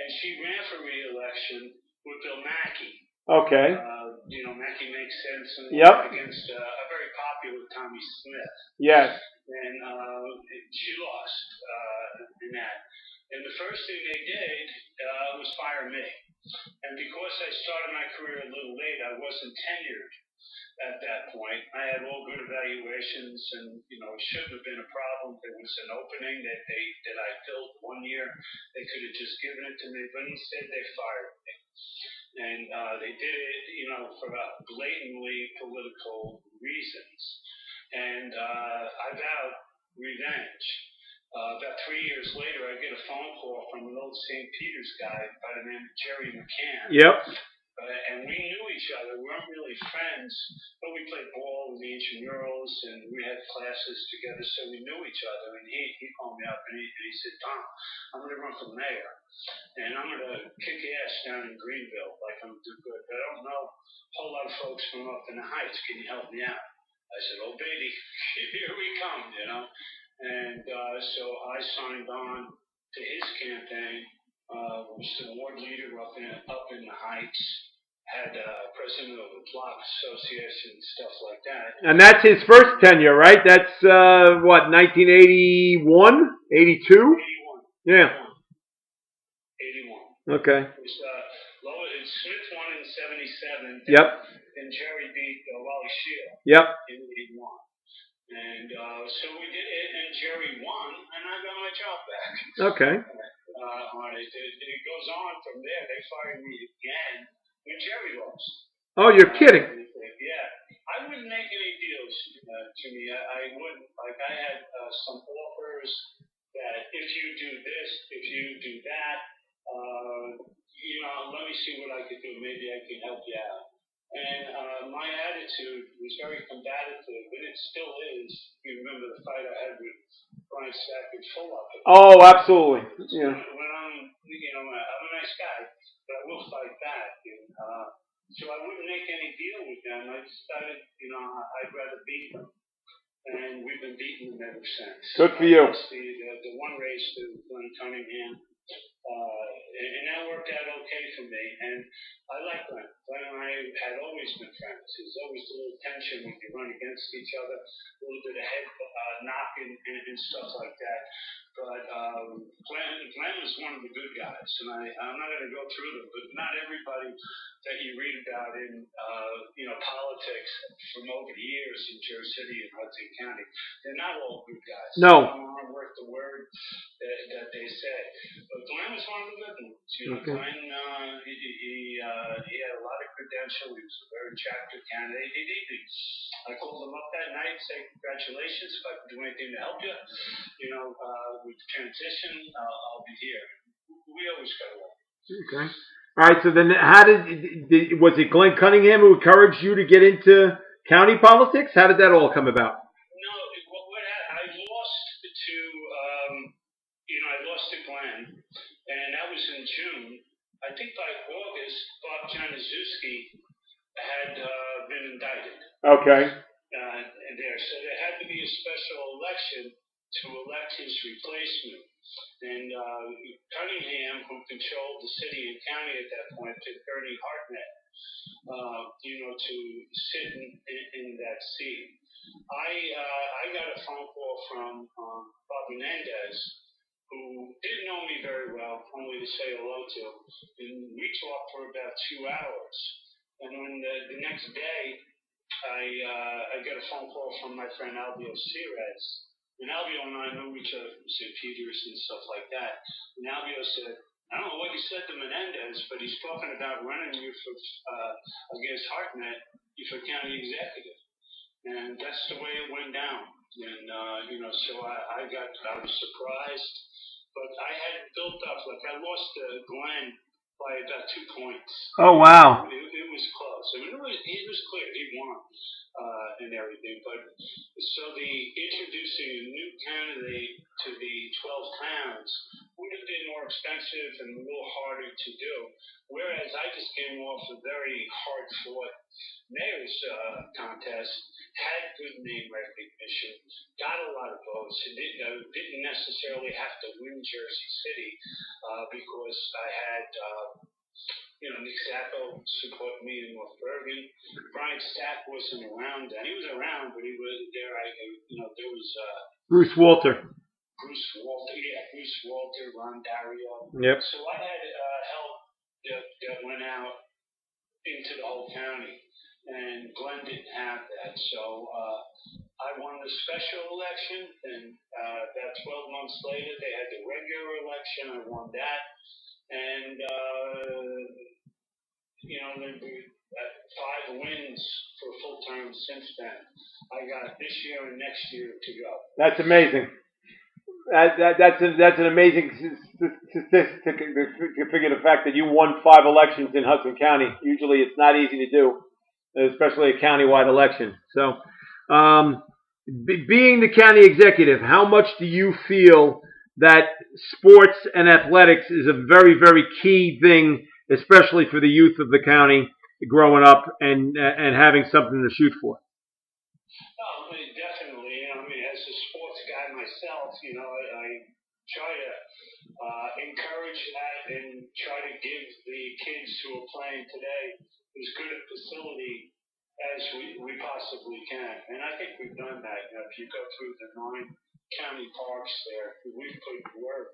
and she ran for re-election with Bill Mackey. Okay. Mackey makes sense. And against a very popular Tommy Smith. Yes. And she lost in that. And the first thing they did was fire me. And because I started my career a little late, I wasn't tenured at that point. I had all good evaluations, and it shouldn't have been a problem. There was an opening that I filled 1 year. They could have just given it to me, but instead they fired me. And they did it, for blatantly political reasons. And I vowed revenge. About 3 years later, I get a phone call from an old St. Peter's guy by the name of Jerry McCann. Yep. And we knew each other. We weren't really friends, but we played ball with the intramurals, and we had classes together, so we knew each other. And he called me up, and he said, Tom, I'm going to run for mayor, and I'm going to kick ass down in Greenville like I'm doing good. But I don't know a whole lot of folks from up in the Heights. Can you help me out? I said, oh, baby, here we come, And so I signed on to his campaign. Was the ward leader up in the Heights. Had president of the block association and stuff like that. And that's his first tenure, right? That's 1981, 82. 81. Yeah. 81. Okay. It was Smith won in 77. Yep. And Jerry beat Wally Shield. Yep. In 81. And so we did it, and Jerry won, and I got my job back. Okay. It goes on from there. They fired me again when Jerry lost. Oh, you're kidding. Yeah. I wouldn't make any deals, Jimmy. I wouldn't. Like, I had some offers that if you do this, if you do that, let me see what I could do. Maybe I can help you out. And my attitude was very combative, and it still is. You remember the fight I had with Brian Stackford Fulop. Oh, absolutely. Yeah. When I'm a nice guy, but I will fight back. And, so I wouldn't make any deal with them. I decided, I'd rather beat them. And we've been beating them ever since. Good for you. The one race to Glenn Cunningham, And that worked out okay for me. And I like Glenn. Glenn and I had always been friends. There's always a little tension when you run against each other, a little bit of head knocking and stuff like that. But Glenn was one of the good guys, and I'm not going to go through them, but not everybody that you read about in politics from over the years in Jersey City and Hudson County, they're not all good guys. No. Some aren't worth the word that they say. But Glenn was one of the good ones. Okay. Glenn, he had a lot of credential. He was a very attractive candidate. I called him up that night, say congratulations. If I can do anything to help you, with the transition, I'll be here. We always got along. Okay. All right. So then, was it Glenn Cunningham who encouraged you to get into county politics? How did that all come about? No, I lost to I lost to Glenn, and that was in June. I think by August, Bob Januszewski had been indicted. Okay. There, so there had to be a special election to elect his replacement. And Cunningham, who controlled the city and county at that point, picked Bernie Hartnett, to sit in that seat. I got a phone call from Bob Menendez, who didn't know me very well, only to say hello to, and we talked for about 2 hours. And when the next day, I got a phone call from my friend Albio Cerez. And Albio and I knew each other from St. Peter's and stuff like that. And Albio said, I don't know what you said to Menendez, but he's talking about running you for against Hartnett for county executive. And that's the way it went down. And, so I was surprised. But I had built up, I lost to Glenn by about 2 points. Oh, wow. It was close. I mean, it was clear he won and everything. But so introducing a new candidate to the 12 towns would have been more expensive and a little harder to do. Whereas I just came off a very hard-fought mayor's contest, had good name recognition, got a lot of votes, and didn't necessarily have to win Jersey City because I had Nick Sacco support me in North Bergen. Brian Stack wasn't around then. He was around, but he was there. There was Bruce Walter. Bruce Walter, Ron Dario. Yep. So I had help that went out into the whole county, and Glenn didn't have that. So I won the special election, and about 12 months later, they had the regular election. I won that, and there 5 wins for full term since then. I got this year and next year to go. That's amazing. That's an amazing statistic to figure the fact that you won 5 elections in Hudson County. Usually, it's not easy to do, especially a countywide election. So, being the county executive, how much do you feel that sports and athletics is a very, very key thing, especially for the youth of the county growing up and having something to shoot for? Oh, definitely. As a sports guy myself, I try to encourage that and try to give the kids who are playing today as good a facility as we possibly can. And I think we've done that. If you go through the 9 county parks there, we've put work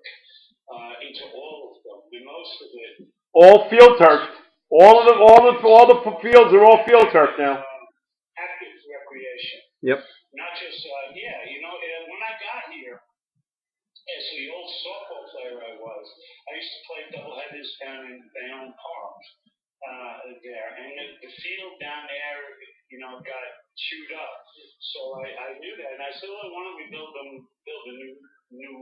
into all of them. And most of it. All field turf. All the fields are all field turf now. Active recreation. Yep. Not just when I got here, as the old softball player I was, I used to play doubleheaders down in Bayonne Park there, and the field down there, got chewed up. So I knew that, and I said, well, why don't we build a new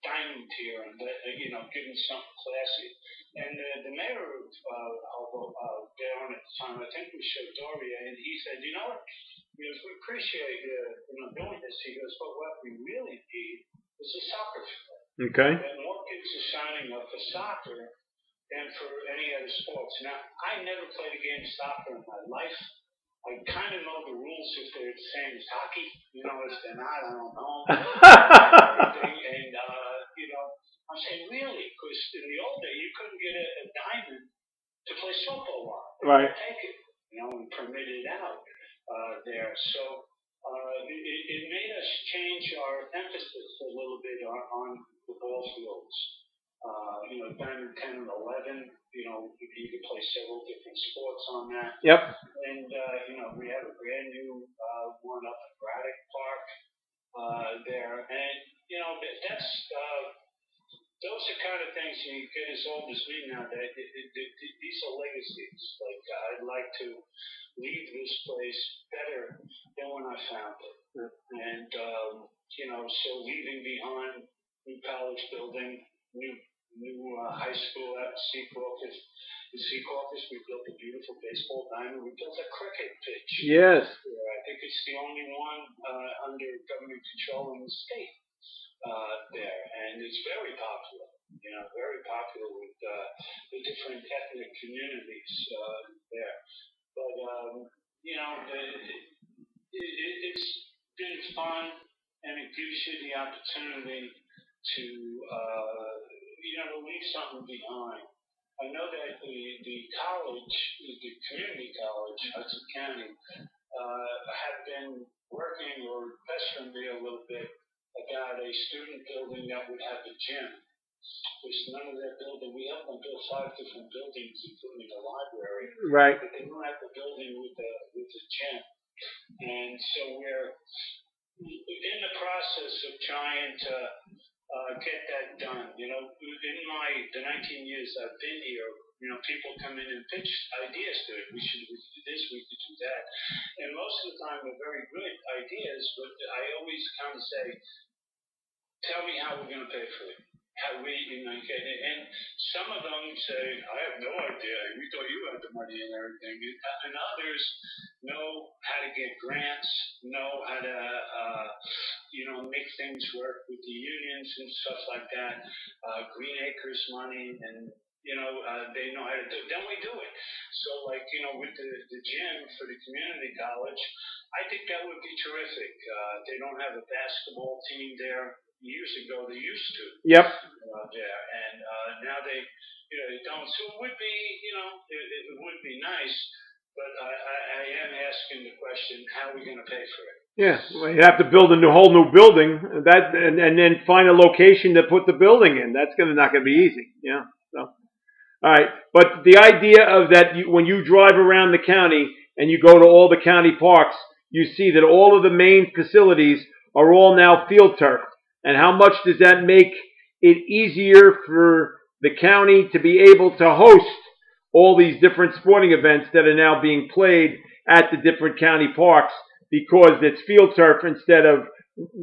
diamond here and give them something classy. And the mayor of Bayonne at the time, I think it was Doria, and he said, you know what? He goes, we appreciate doing this. He goes, but what we really need is a soccer field. Okay. And more kids are signing up for soccer than for any other sports. Now, I never played a game of soccer in my life. I kind of know the rules if they're the same as hockey. If they're not, I don't know. And I'm saying, really? Because was in the old day, you couldn't get a diamond to play softball on. Right. Take it, and permit it out there. So it made us change our emphasis a little bit on the ball fields. Diamond 10 and 11, you could play several different sports on that. Yep. And, we have a brand new one up at Braddock Park there. And, that's, those are kind of things you get as old as me now. That these are legacies. Like, I'd like to leave this place better than when I found it. And, so leaving behind new college building, new high school at Secaucus. In Secaucus, we built a beautiful baseball diamond. We built a cricket pitch. Yes. I think it's the only one under government control in the state there, and it's very popular. Very popular with the different ethnic communities there. But it's been fun, and it gives you the opportunity to leave something behind. I know that the college, the community college, Hudson County, have been working or pestering me a little bit about a student building that would have a gym. There's none of that building. We helped them build 5 different buildings, including a library. Right. But they don't have the building with the gym. And so we're in the process of trying to get that done. In the 19 years I've been here, people come in and pitch ideas to it. We should do this, we could do that. And most of the time they're very good ideas, but I always kind of say, tell me how we're going to pay for it. How we, and some of them say, I have no idea. We thought you had the money and everything. And others know how to get grants, know how to, make things work with the unions and stuff like that. Green Acres money, and they know how to do it. Then we do it. So, with the gym for the community college, I think that would be terrific. They don't have a basketball team there. Years ago, they used to. Yep. There, and now they don't. So it would be, it would be nice. But I am asking the question: how are we going to pay for it? Yeah, well, you have to build a whole new building, and then find a location to put the building in. That's not going to be easy. Yeah. So, all right. But the idea of that, when you drive around the county and you go to all the county parks, you see that all of the main facilities are all now field turf. And how much does that make it easier for the county to be able to host all these different sporting events that are now being played at the different county parks, because it's field turf instead of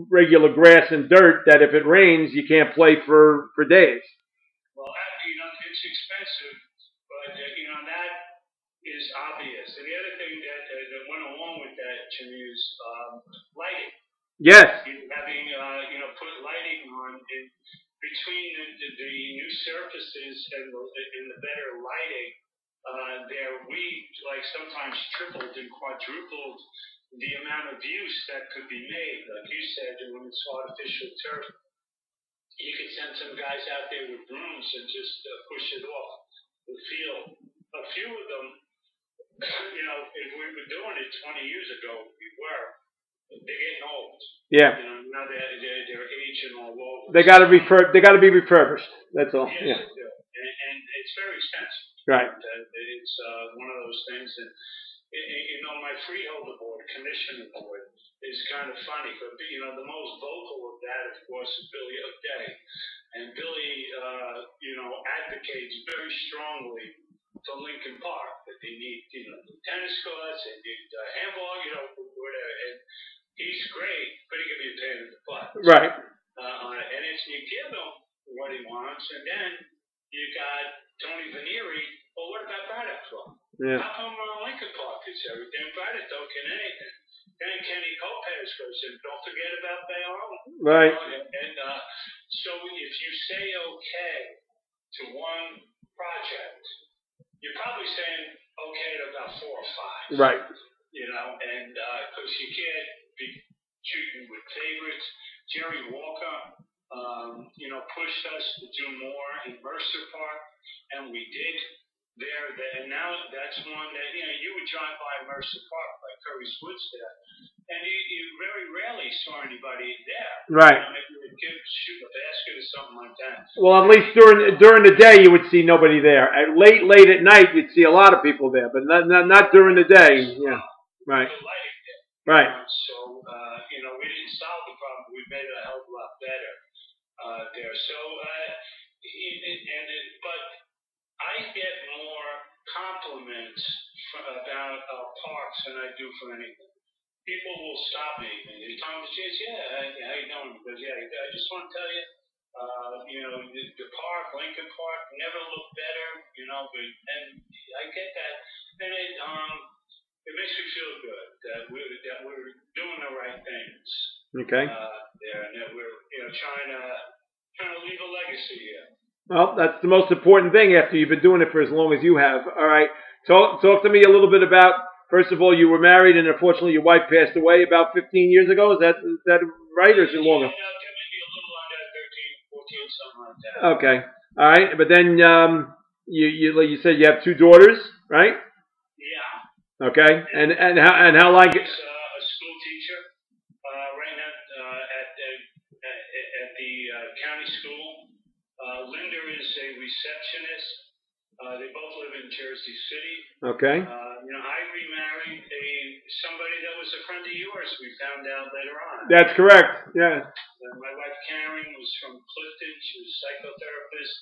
regular grass and dirt that if it rains you can't play for days. Well, it's expensive, but that is obvious. And the other thing that went along with that, Jimmy, is lighting. Yes. Having put lighting on in between the new surfaces and the better lighting there, we sometimes tripled and quadrupled the amount of use that could be made. Like you said, when it's artificial turf, you could send some guys out there with brooms and just push it off the field. A few of them, if we were doing it 20 years ago, they're getting old. Yeah. Now they're aging all over. They got to be refurbished. That's all. Yes, Yeah. And it's very expensive. Right. It's one of those things that, my freeholder board, commissioner board, is kind of funny. But the most vocal of that, of course, is Billy O'Day, and Billy, advocates very strongly for Lincoln Park that they need, tennis courts, they need handball, whatever. And he's great, but he can be a pain in the butt. Right. And it's you give him what he wants, and then you got Tony Vanieri. Well, what about Braddock Park? Yeah. How come Lincoln Park is everything? Braddock don't get anything. Then Kenny Lopez goes in. Don't forget about Bayonne. Right. And so if you say okay to one project, you're probably saying okay to about 4 or 5. Right. And because you can't be shooting with favorites. Jerry Walker pushed us to do more in Mercer Park, and we did and now that's one that, you would drive by Mercer Park, by Curry's Woods there, and you very rarely saw anybody there. Right. Maybe a kid shoot a basket or something like that. Well, at least during the day you would see nobody there. Late at night you'd see a lot of people there, but not during the day. Yeah. Right. Right. We didn't solve the problem. We made it a hell of a lot better there. But I get more compliments about our parks than I do for anything. People will stop me and they tell me, how you doing? Because I just want to tell you, the park, Lincoln Park, never looked better. And I get that, and it makes me feel good that we're doing the right things. Okay. There, and that we're trying to leave a legacy here. Well, that's the most important thing after you've been doing it for as long as you have. All right. Talk to me a little bit about, first of all, you were married and unfortunately your wife passed away about 15 years ago. Is that right or is it longer? Maybe a little under 13, 14, something like that. Okay. All right. But then you said you have 2 daughters, right? Yeah. Okay. And how long? A school teacher right now at the county school. Linda is a receptionist. They both live in Jersey City. Okay. I remarried somebody that was a friend of yours. We found out later on. That's correct. Yeah. My wife Karen was from Clifton. She was a psychotherapist,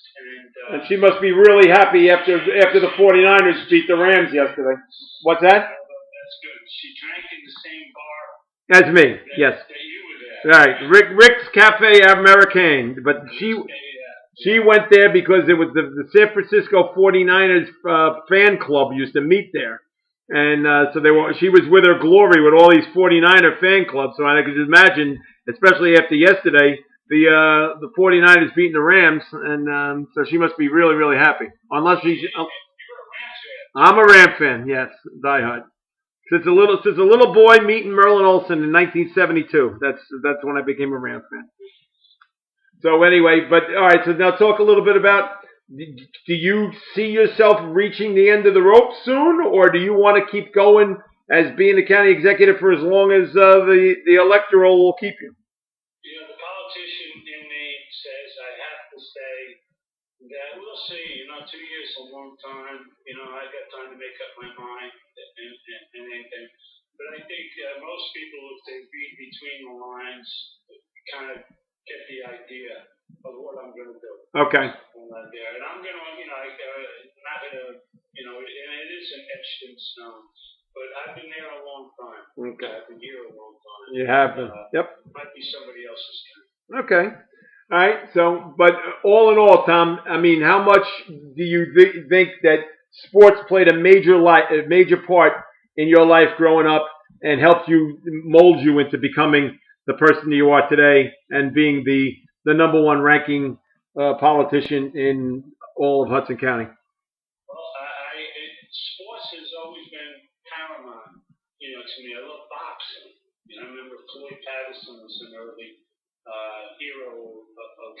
and she must be really happy after the 49ers beat the Rams yesterday. What's that? That's good. She drank in the same bar as me. Yes. That you were there. Right. Rick's Cafe Americain, but she went there because it was the San Francisco 49ers fan club used to meet there. And she was with her glory with all these 49er fan clubs. So I could just imagine, especially after yesterday, the 49ers beating the Rams. And so she must be really, really happy. Unless she's... You're a Rams fan. I'm a Ram fan, yes. Diehard. Since a little boy meeting Merlin Olsen in 1972. That's when I became a Ram fan. So anyway, but all right. So now talk a little bit about. Do you see yourself reaching the end of the rope soon, or do you want to keep going as being the county executive for as long as the electoral will keep you? The politician in me says I have to stay. That we'll see. 2 years is a long time. I got time to make up my mind and anything. But I think most people, if they read between the lines, kind of get the idea of what I'm going to do. Okay. And I'm going to, not going to, and it isn't etched in stone, but I've been there a long time. Okay. I've been here a long time. You have been. Yep. Might be somebody else's turn. Okay. All right. So, but all in all, Tom, I mean, how much do you think that sports played a major part in your life growing up and helped you mold you into becoming the person you are today and being the number 1 ranking politician in all of Hudson County? Well, sports has always been paramount, to me. I love boxing. I remember Floyd Patterson was an early hero of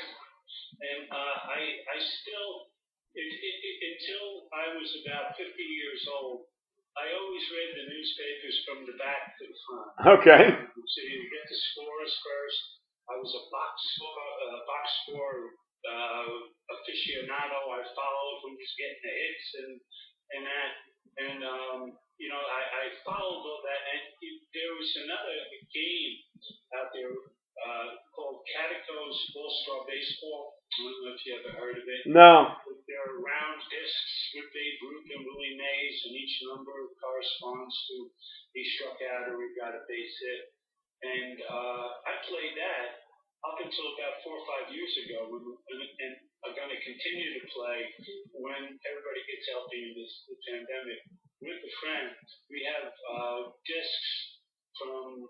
and I still, until I was about 50 years old, I always read the newspapers from the back to the front. Okay. So you get the scores first. I was a box score aficionado. I followed who was getting the hits and that. And I followed all that. And there was another game out there called Catico's All-Star Baseball. I don't know if you ever heard of it. No. There are round discs with Babe Ruth and Willie Mays, and each number corresponds to he struck out or he got a base hit. And I played that up until about 4 or 5 years ago, and I'm going to continue to play when everybody gets healthy in this pandemic. With a friend, we have discs from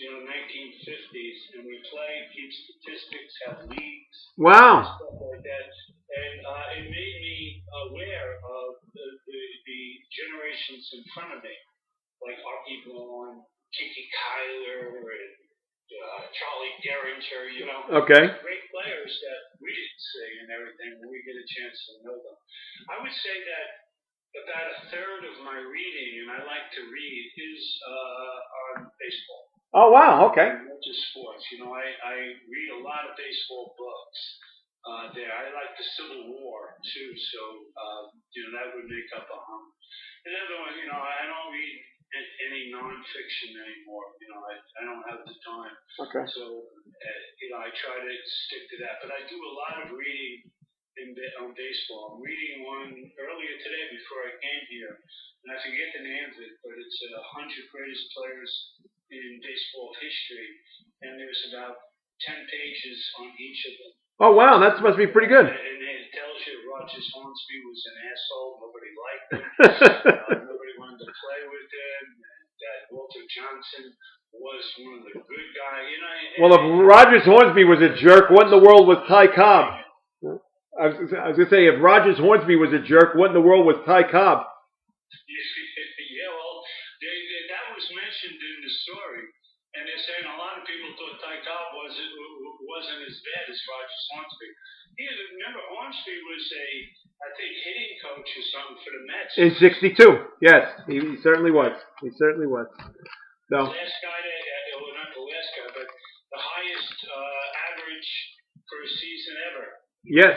1950s, and we play, keep statistics, have leagues, wow, stuff like that, and it made me aware of the generations in front of me, like Archie Vaughan, Kiki Kyler, and Charlie Gehringer, Okay. great players that we didn't see and everything. We get a chance to know them. I would say that about a third of my reading, and I like to read, is on baseball. Oh, wow. Okay. Not just sports. I read a lot of baseball books. There, I like the Civil War too, so that would make up a hum. Another one, I don't read any nonfiction anymore. I don't have the time. Okay. So, I try to stick to that. But I do a lot of reading on baseball. I'm reading one earlier today before I came here, and I forget the name of it, but it's 100 greatest players in baseball history, and there's about 10 pages on each of them. Oh, wow, that must be pretty good. And it tells you Rogers Hornsby was an asshole. Nobody liked him. Nobody wanted to play with him. And that Walter Johnson was one of the good guys. Well, if Rogers Hornsby was a jerk, what in the world was Ty Cobb? I was going to say, if Rogers Hornsby was a jerk, what in the world was Ty Cobb? Yeah, well, that was mentioned in the story. And they're saying a lot of people thought Ty Cobb wasn't as bad as Rogers Hornsby. Remember, Hornsby was I think, hitting coach or something for the Mets. In '62, yes, he certainly was. He certainly was. So. The last guy well, not the last guy, but the highest average for a season ever. Yes,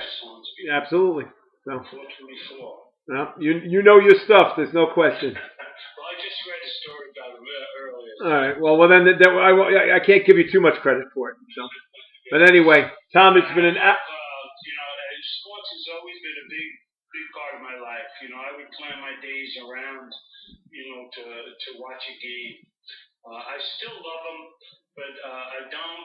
absolutely. So. 424. Well, you know your stuff. There's no question. Well, I just read a story about him earlier. All right. Well, then I can't give you too much credit for it. So. But anyway, Tom, it's been an. Sports has always been a big part of my life. I would plan my days around, to watch a game. I still love them, but I don't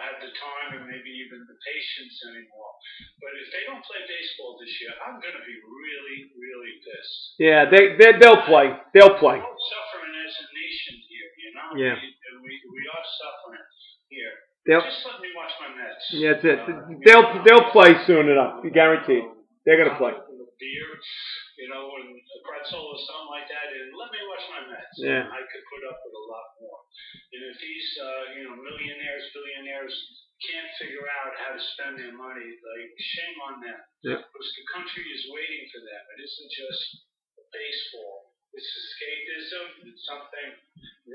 have the time and maybe even the patience anymore. But if they don't play baseball this year, I'm going to be really, really pissed. Yeah, they'll play. They'll play. We're suffering as a nation here, Yeah. We are suffering here. Just let me watch my Mets. Yeah, that's it. They'll play soon enough. Guaranteed. They're going to play. Beer, and a pretzel or something like that, and let me watch my Mets. Yeah. I could put up with a lot more. And if these, millionaires, billionaires can't figure out how to spend their money, shame on them. Yeah. Because the country is waiting for them. It isn't just baseball. It's escapism. It's something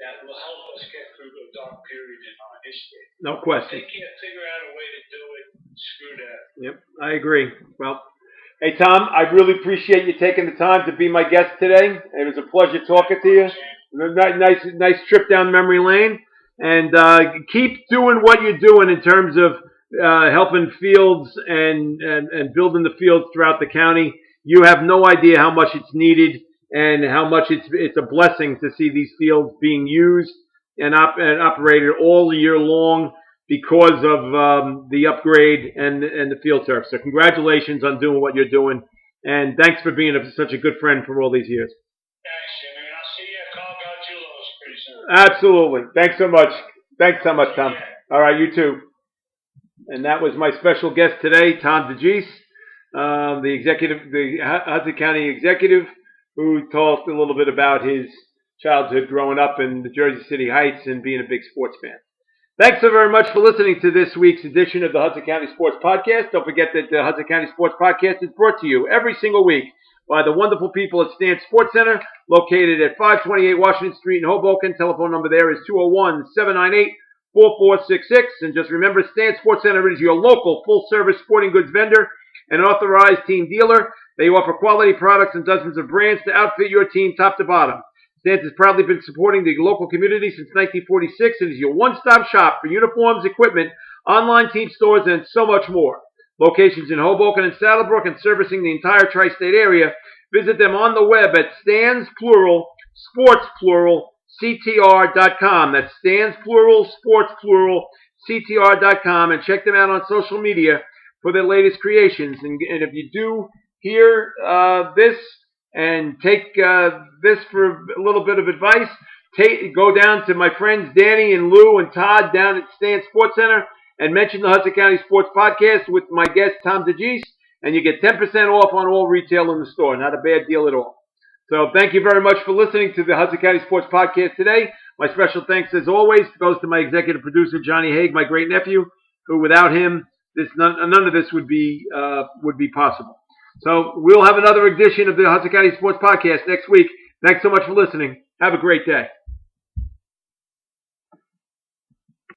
that will help us get through a dark period in our history. No question. If they can't figure out a way to do it, screw that. Yep, I agree. Well, hey, Tom, I really appreciate you taking the time to be my guest today. It was a pleasure talking to you. Nice trip down memory lane. And keep doing what you're doing in terms of helping fields and building the fields throughout the county. You have no idea how much it's needed and how much it's a blessing to see these fields being used and operated all year long because of the upgrade and the field turf. So congratulations on doing what you're doing, and thanks for being such a good friend for all these years. Thanks, Jimmy. I'll see you at Carl pretty soon. Absolutely. Thanks so much. Thanks so much, Tom. All right, you too. And that was my special guest today, Tom DeGise, the Hudson County executive, who talked a little bit about his childhood growing up in the Jersey City Heights and being a big sports fan. Thanks so very much for listening to this week's edition of the Hudson County Sports Podcast. Don't forget that the Hudson County Sports Podcast is brought to you every single week by the wonderful people at Stan Sports Center, located at 528 Washington Street in Hoboken. Telephone number there is 201-798-4466. And just remember, Stan Sports Center is your local full-service sporting goods vendor and authorized team dealer. They offer quality products and dozens of brands to outfit your team top to bottom. Stans has proudly been supporting the local community since 1946 and is your one-stop shop for uniforms, equipment, online team stores, and so much more. Locations in Hoboken and Saddlebrook and servicing the entire tri-state area. Visit them on the web at Stans Plural, Sports Plural, CTR.com. That's Stans Plural, Sports Plural, CTR.com, and check them out on social media for their latest creations. And if you do hear this and take this for a little bit of advice, go down to my friends Danny and Lou and Todd down at Stan Sports Center and mention the Hudson County Sports Podcast with my guest Tom DeGise, and you get 10% off on all retail in the store. Not a bad deal at all. So thank you very much for listening to the Hudson County Sports Podcast today. My special thanks, as always, goes to my executive producer, Johnny Haig, my great nephew, who without him, none of this would be possible. So we'll have another edition of the Hudson County Sports Podcast next week. Thanks so much for listening. Have a great day.